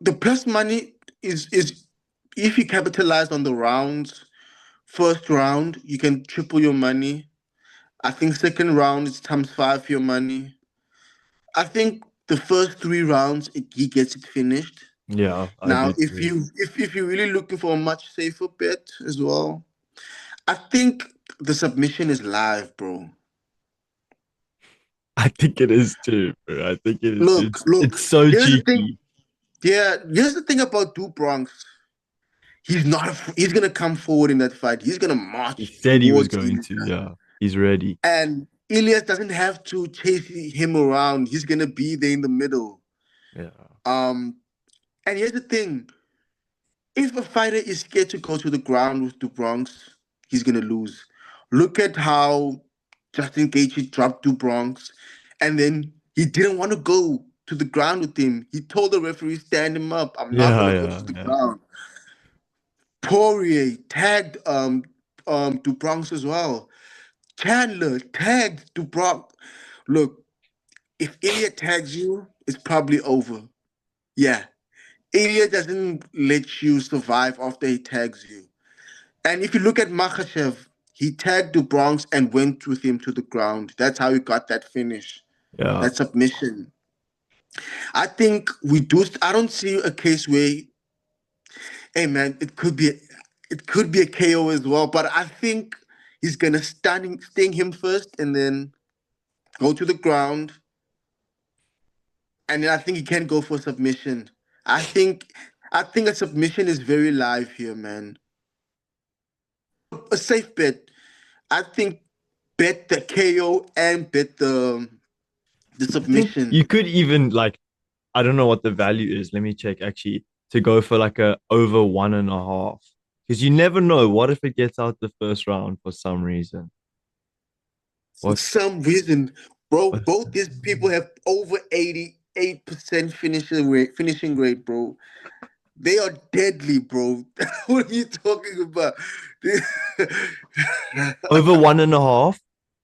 the plus money is if he capitalized on the rounds First round, you can triple your money. I think second round is times five your money. I think the first three rounds he gets it finished. Yeah, I Now, do too. if you're really looking for a much safer bet as well, I think the submission is live, bro. I think it is too, bro. I think it is too. Look, look. It's so Here's the thing. cheeky. Yeah, here's the thing about Du Bronx. He's not. He's gonna come forward in that fight. He's gonna He march said he was towards going Elias, to. Yeah, he's ready. and Elias doesn't have to chase him around. He's gonna be there in the middle. Yeah, Um, and here's the thing: if a fighter is scared to go to the ground with Du Bronx, he's gonna lose. Look at how Justin Gaethje dropped Du Bronx, and then he didn't want to go to the ground with him. He told the referee, "Stand him up. I'm not yeah, gonna go yeah, to the yeah, ground." Poirier tagged Du Bronx as well. Chandler tagged Du Bronx. Look, if Ilya tags you, it's probably over. Yeah. Ilya doesn't let you survive after he tags you. And if you look at Makhachev, he tagged Du Bronx and went with him to the ground. That's how he got that finish, yeah. that submission. I think we do. I don't see a case where, hey man, it could be a KO as well. But I think he's gonna sting him first, and then go to the ground, and then I think he can go for submission. I think I think a submission is very live here, man. A safe bet. I think bet the KO and bet the I think submission. you could even like, I don't know what the value is. Let me check actually to go for like a over 1.5 because you never know. What if it gets out the first round for some reason? For What? some reason, bro, what- both these people have over 88% finishing rate, bro. They are deadly, bro. What are you talking about? Over 1.5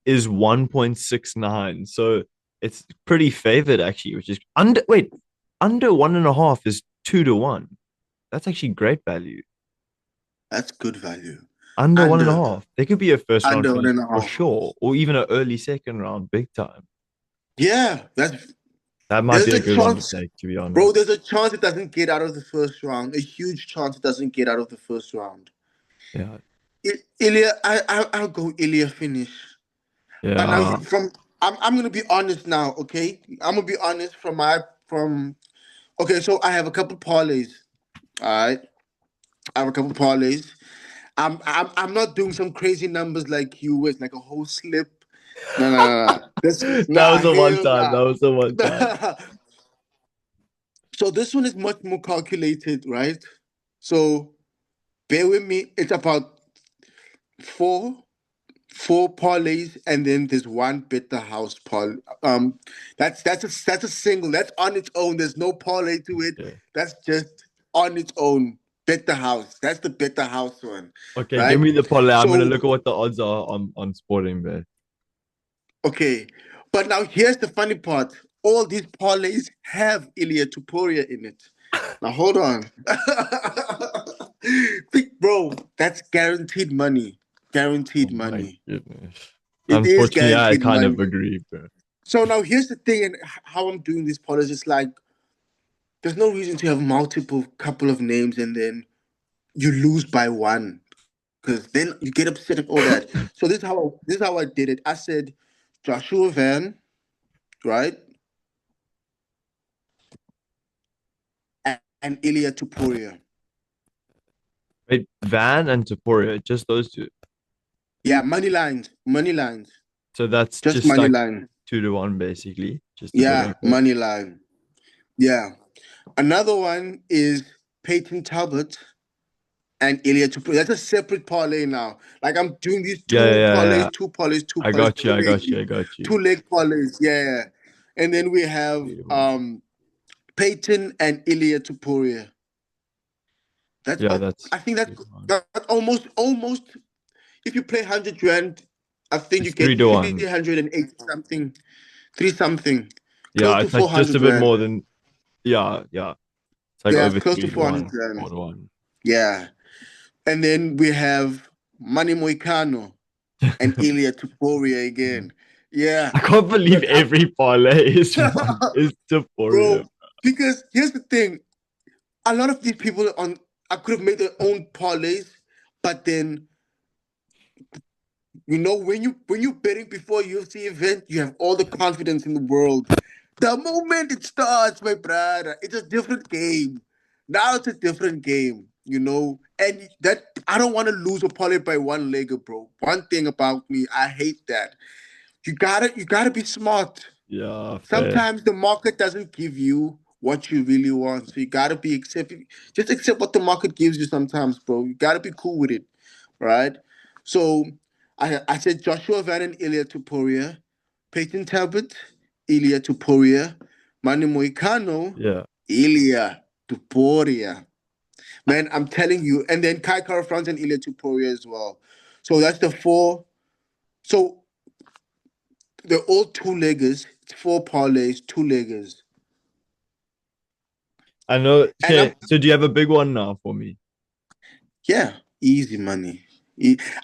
is 1.69. So it's pretty favored actually, which is under 1.5 is 2-1. That's actually great value. That's good value. Under one and a Under half. There could be a first round under one finish and a for half. sure, or even an early second round, big time. Yeah, that's That might there's be a a good one to chance, take, to be bro. honest. There's a chance it doesn't get out of the first round. A huge chance it doesn't get out of the first round. Yeah. Ilya, I'll go Ilya finish. But now Yeah. I'm gonna be honest now, okay? I'm gonna be honest from okay, so I have a couple parlays. All right. I have a couple parlays. I'm not doing some crazy numbers like you with like a whole slip. No, no, no, no. This That nah was the one hell time. That was the one time. nah. So this one is much more calculated, right? So bear with me. It's about four four parlays, and then there's one bet the house parlay. That's a single. That's on its own. There's no parlay to it. Okay. That's just on its own. Bet the house. That's the bet the house one, Okay, give right? me the parlay. I'm gonna So look at what the odds are on Sporting Bet. okay, but now here's the funny part. All these parlays have Ilya Tuporia in it. Now hold on, think, bro. That's guaranteed money. Oh Guaranteed my money. goodness. It is Unfortunately, I guaranteed kind money. of agree, bro. So now here's the thing, and how I'm doing this pod is just like there's no reason to have multiple couple of names and then you lose by one because then you get upset and all that. So this is how I did it. I said Joshua Van, right, and Ilya Tuporia. Wait, Van and Taporia, just those two. Yeah, money lines, So that's just just money like line. 2-1, basically. Just a bit Yeah, like that. money line. Yeah. Another one is Peyton Talbot and Ilya Tuporia. That's a separate parlay now. Like I'm doing these Yeah, yeah, yeah, yeah. two I parlays, got you. I got you. I got you. two leg parlays. Yeah, yeah. And then we have 3-1. Peyton and Ilya Tuporia. That's Yeah, that's I think that's 3-1. that's almost if you play 100 rand, I think you It's three get to one. 380 something, three something, close Yeah, to it's like just a 400 bit rand. more than yeah, yeah. It's like Yeah, it's over close to three to 400 one, rand. 4-1. Yeah. And then we have Manny Moicano, and Ilya Tuporia again. Yeah, I can't believe look, every parlay is bro. Taporia. Because here's the thing: a lot of these people on I could have made their own parlays, but then when you betting before a UFC event, you have all the confidence in the world. The moment it starts, my brother, it's a different game. Now it's a different game, And that I don't want to lose a parlay by one leg, bro. One thing about me, I hate that. You gotta be smart. Yeah, fair. Sometimes the market doesn't give you what you really want. So you gotta be just accept what the market gives you sometimes, bro. You gotta be cool with it. Right? So I said Joshua Van and Ilya Tuporia, Peyton Talbot, Ilya Tuporia, Manny Moicano, Yeah. Ilya Tuporia. Man, I'm telling you, and then Kai Kara France and Ilya Tuporia as well. So that's the four. So they're all two-leggers. It's four parlays, two-leggers. I know. And Okay. So do you have a big one now for me? yeah, easy money.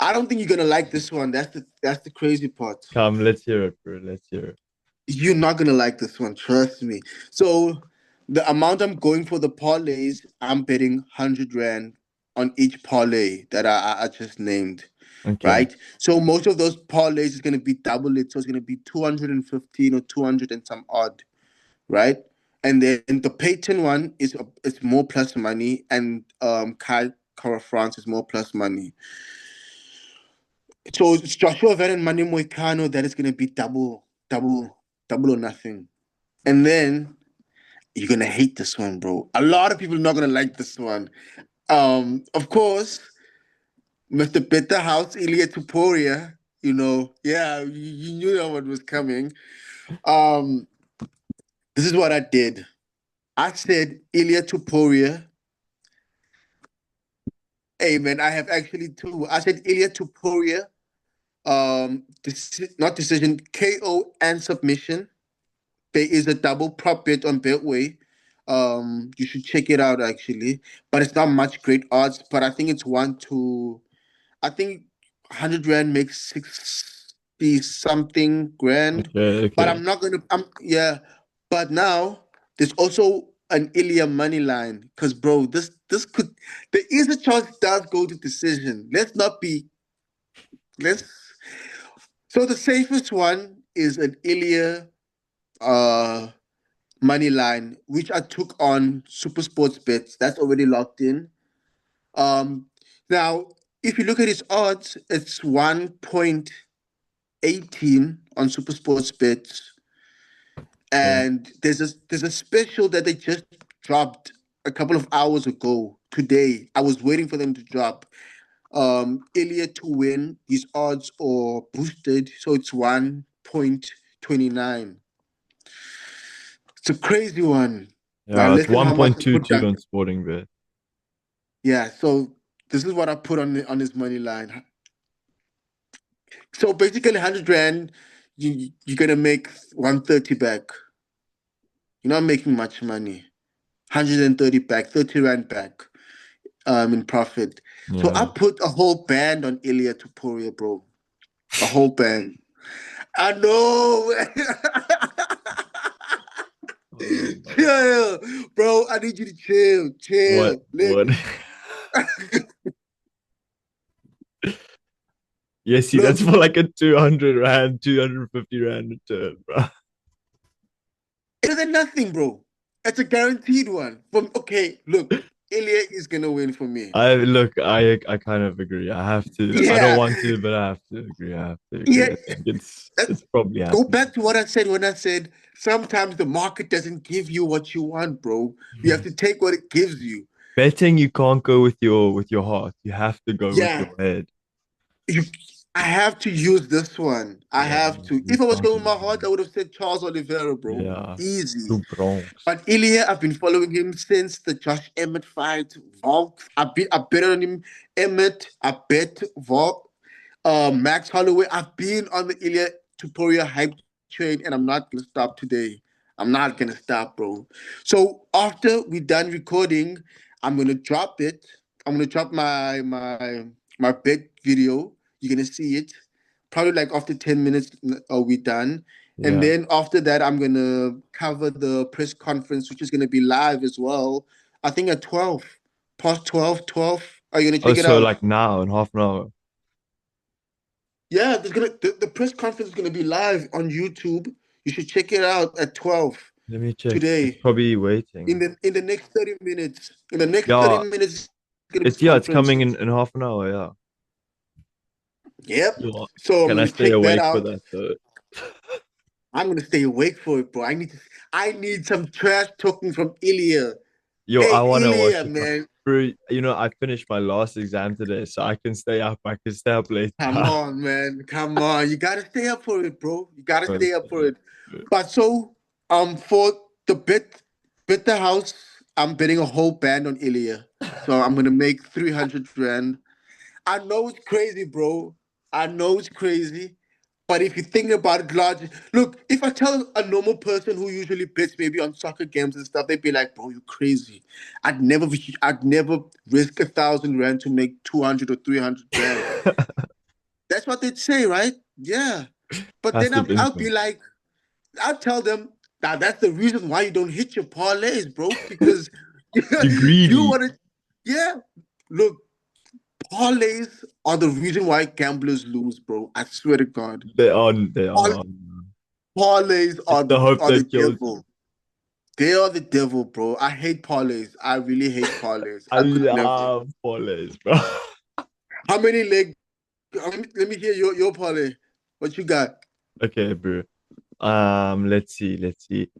I don't think you're gonna like this one. That's the crazy part. Come, let's hear it, bro. Let's hear it. You're not gonna like this one, trust me. So the amount I'm going for the parlays, I'm betting 100 rand on each parlay that I just named. Okay. Right? So most of those parlays is gonna be double it, so it's gonna be 215 or 200 and some odd, right? And then the Peyton one is more plus money, and Kai Kara France is more plus money. So it's Joshua Vet and Manny Moicano that is gonna be double or nothing. And then you're gonna hate this one, bro. A lot of people are not gonna like this one. Of course, Mr. Better House Ilya Tuporia, yeah, you knew that one was coming. Um, this is what I did. I said Ilya Tuporia. Hey man, I have actually two. I said Ilya Tuporia, not decision, KO and submission. There is a double prop bet on Betway. You should check it out actually, but it's not much great odds. But I think it's I think 100 rand makes 60 something grand. Okay. But Okay. I'm not gonna. Yeah. But now there's also an Ilya money line because bro, this could there is a chance it does go to decision. Let's not be let's. So the safest one is an Ilya uh money line, which I took on Super Sports Bets. That's already locked in. Um, Now, if you look at its odds, it's 1.18 on Super Sports Bets, Okay. and there's a special that they just dropped a couple of hours ago. Today, I was waiting for them to drop. Ilya to win, his odds are boosted, so it's 1.29. It's a crazy one. Now Yeah, it's listen how much I put 1.22 down. on Sporting Bet. Yeah, so this is what I put on this money line. So basically, 100 rand, you're gonna make 130 back. You're not making much money. 130 back, 30 rand back, in profit. So I Yeah. put a whole band on Ilya Tuporia, bro. A whole band. I know. Oh my. Chill, bro. I need you to chill, What? chill. Look, What? Yeah, see, that's look. for like a 200 rand, 250 rand return, bro. Better than nothing, bro. It's a guaranteed one. From Okay, look, Ilya is gonna win for me. I look, I kind of agree. I have to. I don't Yeah, want to, but I have to agree. I have to yeah. agree. I think That's, it's probably go happening. back to what I said when I said sometimes the market doesn't give you what you want, bro. You have to take what it gives you. Betting, you can't go with your heart. You have to go with Yeah, your head. you. I have to use this one. I Yeah, have to. you If I was can't going with my lose heart, I it. would have said Charles Oliveira, bro. Yeah, Easy. two Bronx. But Ilya, I've been following him since the Josh Emmett fight. Volk, I bet on him. Emmett, I bet Volk. Max Holloway. I've been on the Ilya Tuporia hype train, and I'm not gonna stop today. I'm not gonna stop, bro. So after we're done recording, I'm gonna drop it. I'm gonna drop my my bet video. You're gonna see it. Probably like after 10 minutes are we done. And Yeah. then after that, I'm gonna cover the press conference, which is gonna be live as well. I think at 12, past 12, 12. Are you gonna Oh, check it so out? like now in half an hour. Yeah, the press conference is gonna be live on YouTube. You should check it out at 12 Let me check. It's today. probably waiting. In the next 30 minutes. In the next 30 Yeah, minutes, it's gonna be it's this yeah, it's conference. coming in half an hour. Yeah. Yep. Yeah. So I'm Can I gonna stay check that awake for out. that though? I'm gonna stay awake for it, bro. I need some trash talking from Ilya. Yo, I Hey, want to watch Ilya, the fight. man. Bro, I finished my last exam today, so I can stay up. I can stay up late. Come on, man. Come on. You gotta stay up for it, bro. You gotta Bro, stay up for yeah, it. But so for the bet the house, I'm betting a whole band on Ilya. So I'm gonna make 300 rand. I know it's crazy, bro. I know it's crazy. But if you think about it, large, look, if I tell a normal person who usually bets maybe on soccer games and stuff, they'd be like, "Bro, you're crazy. I'd never risk 1,000 rand to make 200 or 300 rand." That's what they'd say, right? Yeah. But then Passive I'll be income. like, I'll tell them that that's the reason why you don't hit your parlays, bro, because You're you greedy. want to, yeah. Look, parlays are the reason why gamblers lose, bro. I swear to God. They are. They Par- are. Parlays It's are the hope are the that kills you. devil. They are the devil, bro. I hate parlays. I really hate parlays. I I could never. love parlays, bro. How many leg? Let me hear your parlay. What you got? Okay, bro. Let's see. Let's see.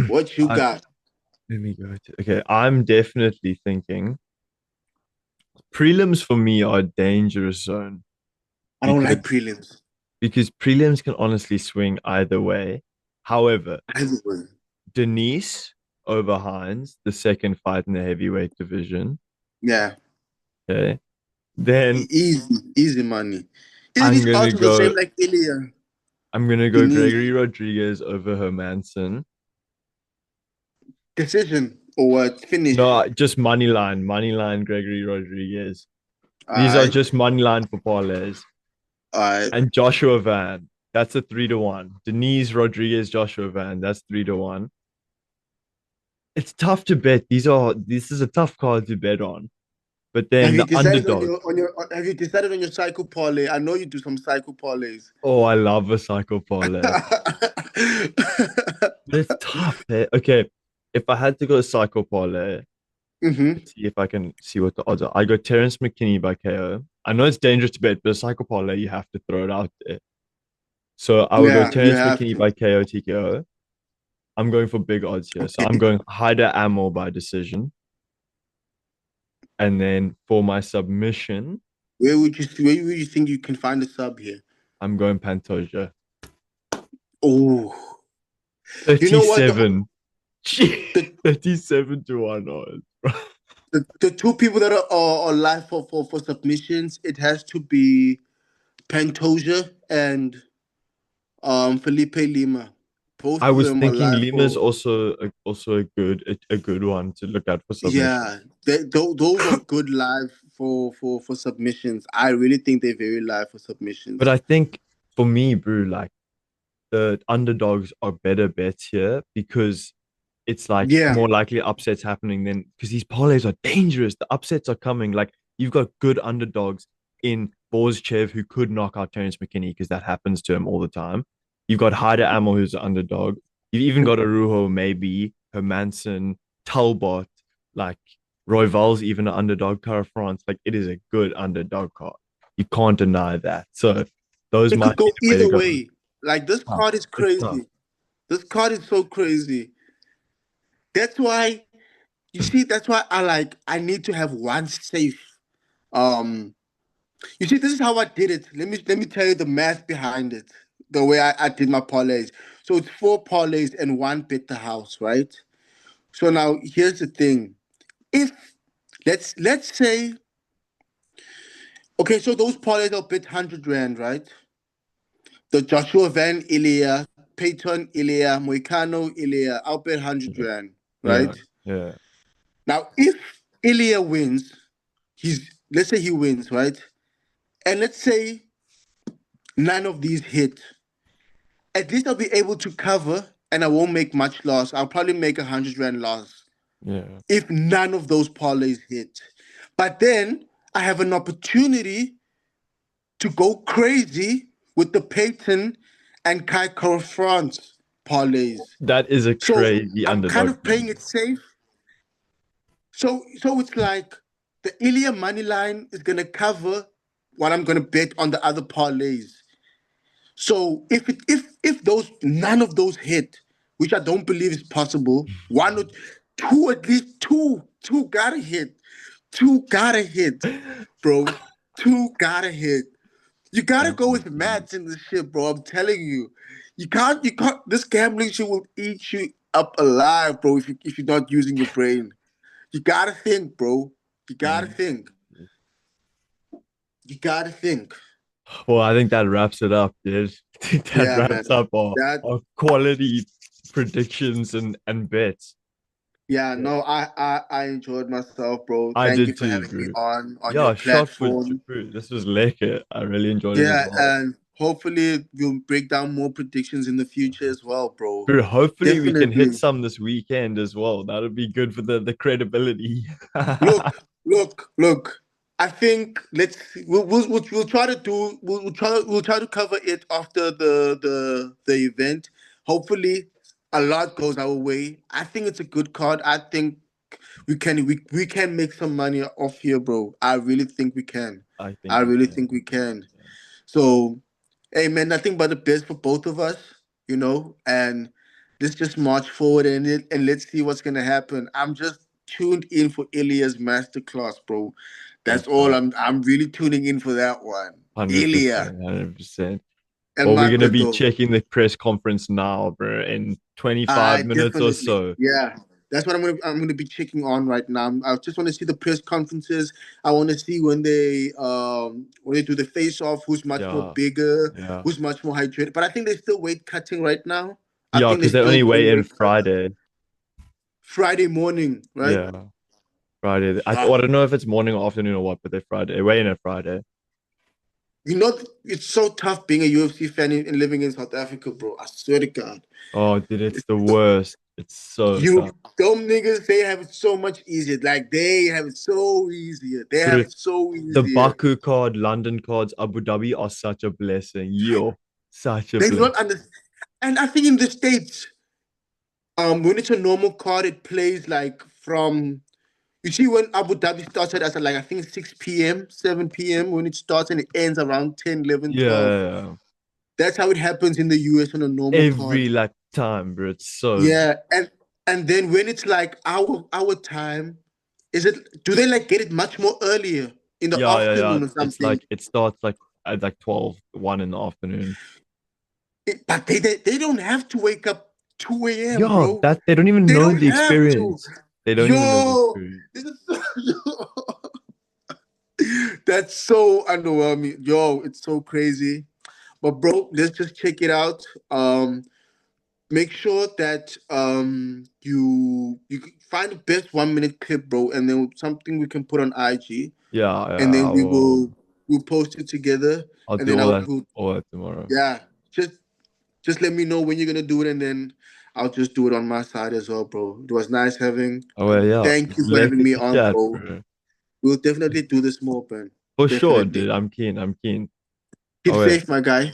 What you got? Let me go to. Okay, I'm definitely thinking prelims for me are a dangerous zone I don't because like prelims. prelims can honestly swing either way. However, Everywhere. Denise over Hines, the second fight in the heavyweight division. Yeah. Okay. Then Easy, easy money. Isn't I'm these gonna odds the go same like Ilya? I'm gonna go Denise. Gregory Rodriguez over Hermanson. Decision or what? Finish. No, just money line Gregory Rodriguez. These are Alright. just money line for parlays. Alright. And Joshua Van, that's a 3-1. Denise Rodriguez, Joshua Van, that's 3-1. It's tough to bet. This is a tough card to bet on. But Have then you the decided on underdog. your have you decided on your cycle parlay? I know you do some cycle parlays. Oh, I love a cycle parlay. But it's tough. Eh? Okay, if I had to go cycle parlay, Mm-hmm. let's see if I can see what the odds are. I go Terrence McKinney by KO. I know it's dangerous to bet, but a cycle parlay, you have to throw it out there. So I will go Yeah, you Terrence have McKinney to. by KO TKO. I'm going for big odds here. So I'm going Hyder Ammo by decision. And then for my submission, Where would you think you can find a sub here? I'm going Pantoja. Oh, you know what? 37. The 37 to 1 odds. the two people that are live for submissions, it has to be Pantoja and Felipe Lima. I Both of was them are thinking live Lima's for. also a good one to look at for submission. Yeah, those are good live for submissions. I really think they're very live for But submissions. I think for me, bro, like the underdogs are better bets here because it's like Yeah, more likely upsets happening than because these parlays are dangerous. The upsets are coming. Like you've got good underdogs in Borzchev who could knock out Terrence McKinney because that happens to him all the time. You've got Haida Amo who's an underdog. You've even got Arujo, maybe Hermanson, Talbot, like Royval's even an underdog. Cara France, like it is a good underdog card. You can't deny that. So those it could might be go the way to either go. way. Like this Tough. card is It's tough. crazy. This card is so crazy. That's why you see. That's why I need to have one safe. Um, you see, this is how I did it. Let me tell you the math behind it. The way I did my parlays. So it's four parlays and one bet the house, right? So now here's the thing. If let's say okay, so those parlays I'll bet 100 rand, right? The Joshua Van Ilya, Peyton Ilya, Moicano Ilya, I'll bet 100 rand, Yeah. right? Yeah. Now if Ilya wins, he's let's say he wins, right? And let's say none of these hit. At least I'll be able to cover and I won't make much loss. I'll probably make 100 Rand loss Yeah. if none of those parlays hit. But then I have an opportunity to go crazy with the Peyton and Kai France parlays. That is a So crazy I'm kind underdog of playing team. it safe. So it's like the Ilya money line is gonna cover what I'm gonna bet on the other parlays. So if those none of those hit, which I don't believe is possible, one or two, at least two gotta hit. Two gotta hit, bro. Two gotta hit. You gotta go with maths in this shit, bro. I'm telling you. You can't this gambling shit will eat you up alive, bro, if you're not using your brain. You gotta think, bro. You gotta Mm. think. You gotta think. Well, I think that wraps it up, dude. I think that Yeah, man. wraps up That our quality predictions and bets. Yeah, Yeah. no, I enjoyed myself, bro. I Thank you did for too, having me bro. on your Yeah, shot for platform. Drew. This was lekker. I really enjoyed it as Yeah, well. and hopefully we'll break down more predictions in the future as well, bro. Bro, hopefully we can hit Definitely. some this weekend as well. That would be good for the credibility. Look. I think we'll try to do we'll try to cover it after the event. Hopefully, a lot goes our way. I think it's a good card. I think we can make some money off here, bro. I really think we can. I I think we really can. think we can. So, hey man, nothing but the best for both of us, and let's just march forward and let's see what's gonna happen. I'm just tuned in for Ilya's masterclass, bro. That's all. Yeah, I'm really tuning in for that one. Ilya, 100%, 100%. El Well, we're gonna be Matador. checking the press conference now, bro, in 25 I minutes or definitely, so. yeah. That's what I'm gonna be checking on right now. I just want to see the press conferences. I want to see when they do the face off, who's much more Yeah, bigger, yeah. who's much more hydrated. But I think they're still weight cutting right now. I Yeah, think they're because they still only weigh doing in weight cuts Friday. Friday morning, right? Yeah, Friday. Yeah. I don't know if it's morning or afternoon or what, but they Friday. They weigh in at Friday. It's so tough being a UFC fan and living in South Africa, bro. I swear to God. Oh, dude, it's the worst. It's so You tough. dumb niggas, they have it so much easier. Like they have it so easier. They have Bro, it so the easier. Baku card, London cards, Abu Dhabi are such a blessing. Yo, such a They do blessing. not understand. And I think in the States, when it's a normal card, it plays like from you see when Abu Dhabi started as like I think 6 p.m., 7 p.m. when it starts and it ends around 10, 11, 12. Yeah, That's how it happens in the US on a normal every card. like time, bro. It's so Yeah, and then when it's like our time, do they like get it much more earlier in the yeah. afternoon or It's something? like it starts like at like 12, 1 in the afternoon. But they don't have to wake up 2 a.m., Yo, bro. that they don't even They know don't the have to. experience. They don't even know the Yo, experience. this is so, that's so underwhelming. Yo, it's so crazy. But bro, let's just check it out. Make sure that you find the best 1 minute clip, bro, and then something we can put on IG, and Yeah, then we'll post it together, I'll and do then all that tomorrow. yeah, just let me know when you're gonna do it, and then I'll just do it on my side as well, bro. It was nice having. Oh well, yeah. Thank It's you for having lekker me to on, chat, bro. bro. We'll definitely do this more, man. For sure, Definitely. dude. I'm keen. I'm keen. Keep Oh, yeah. safe, my guy.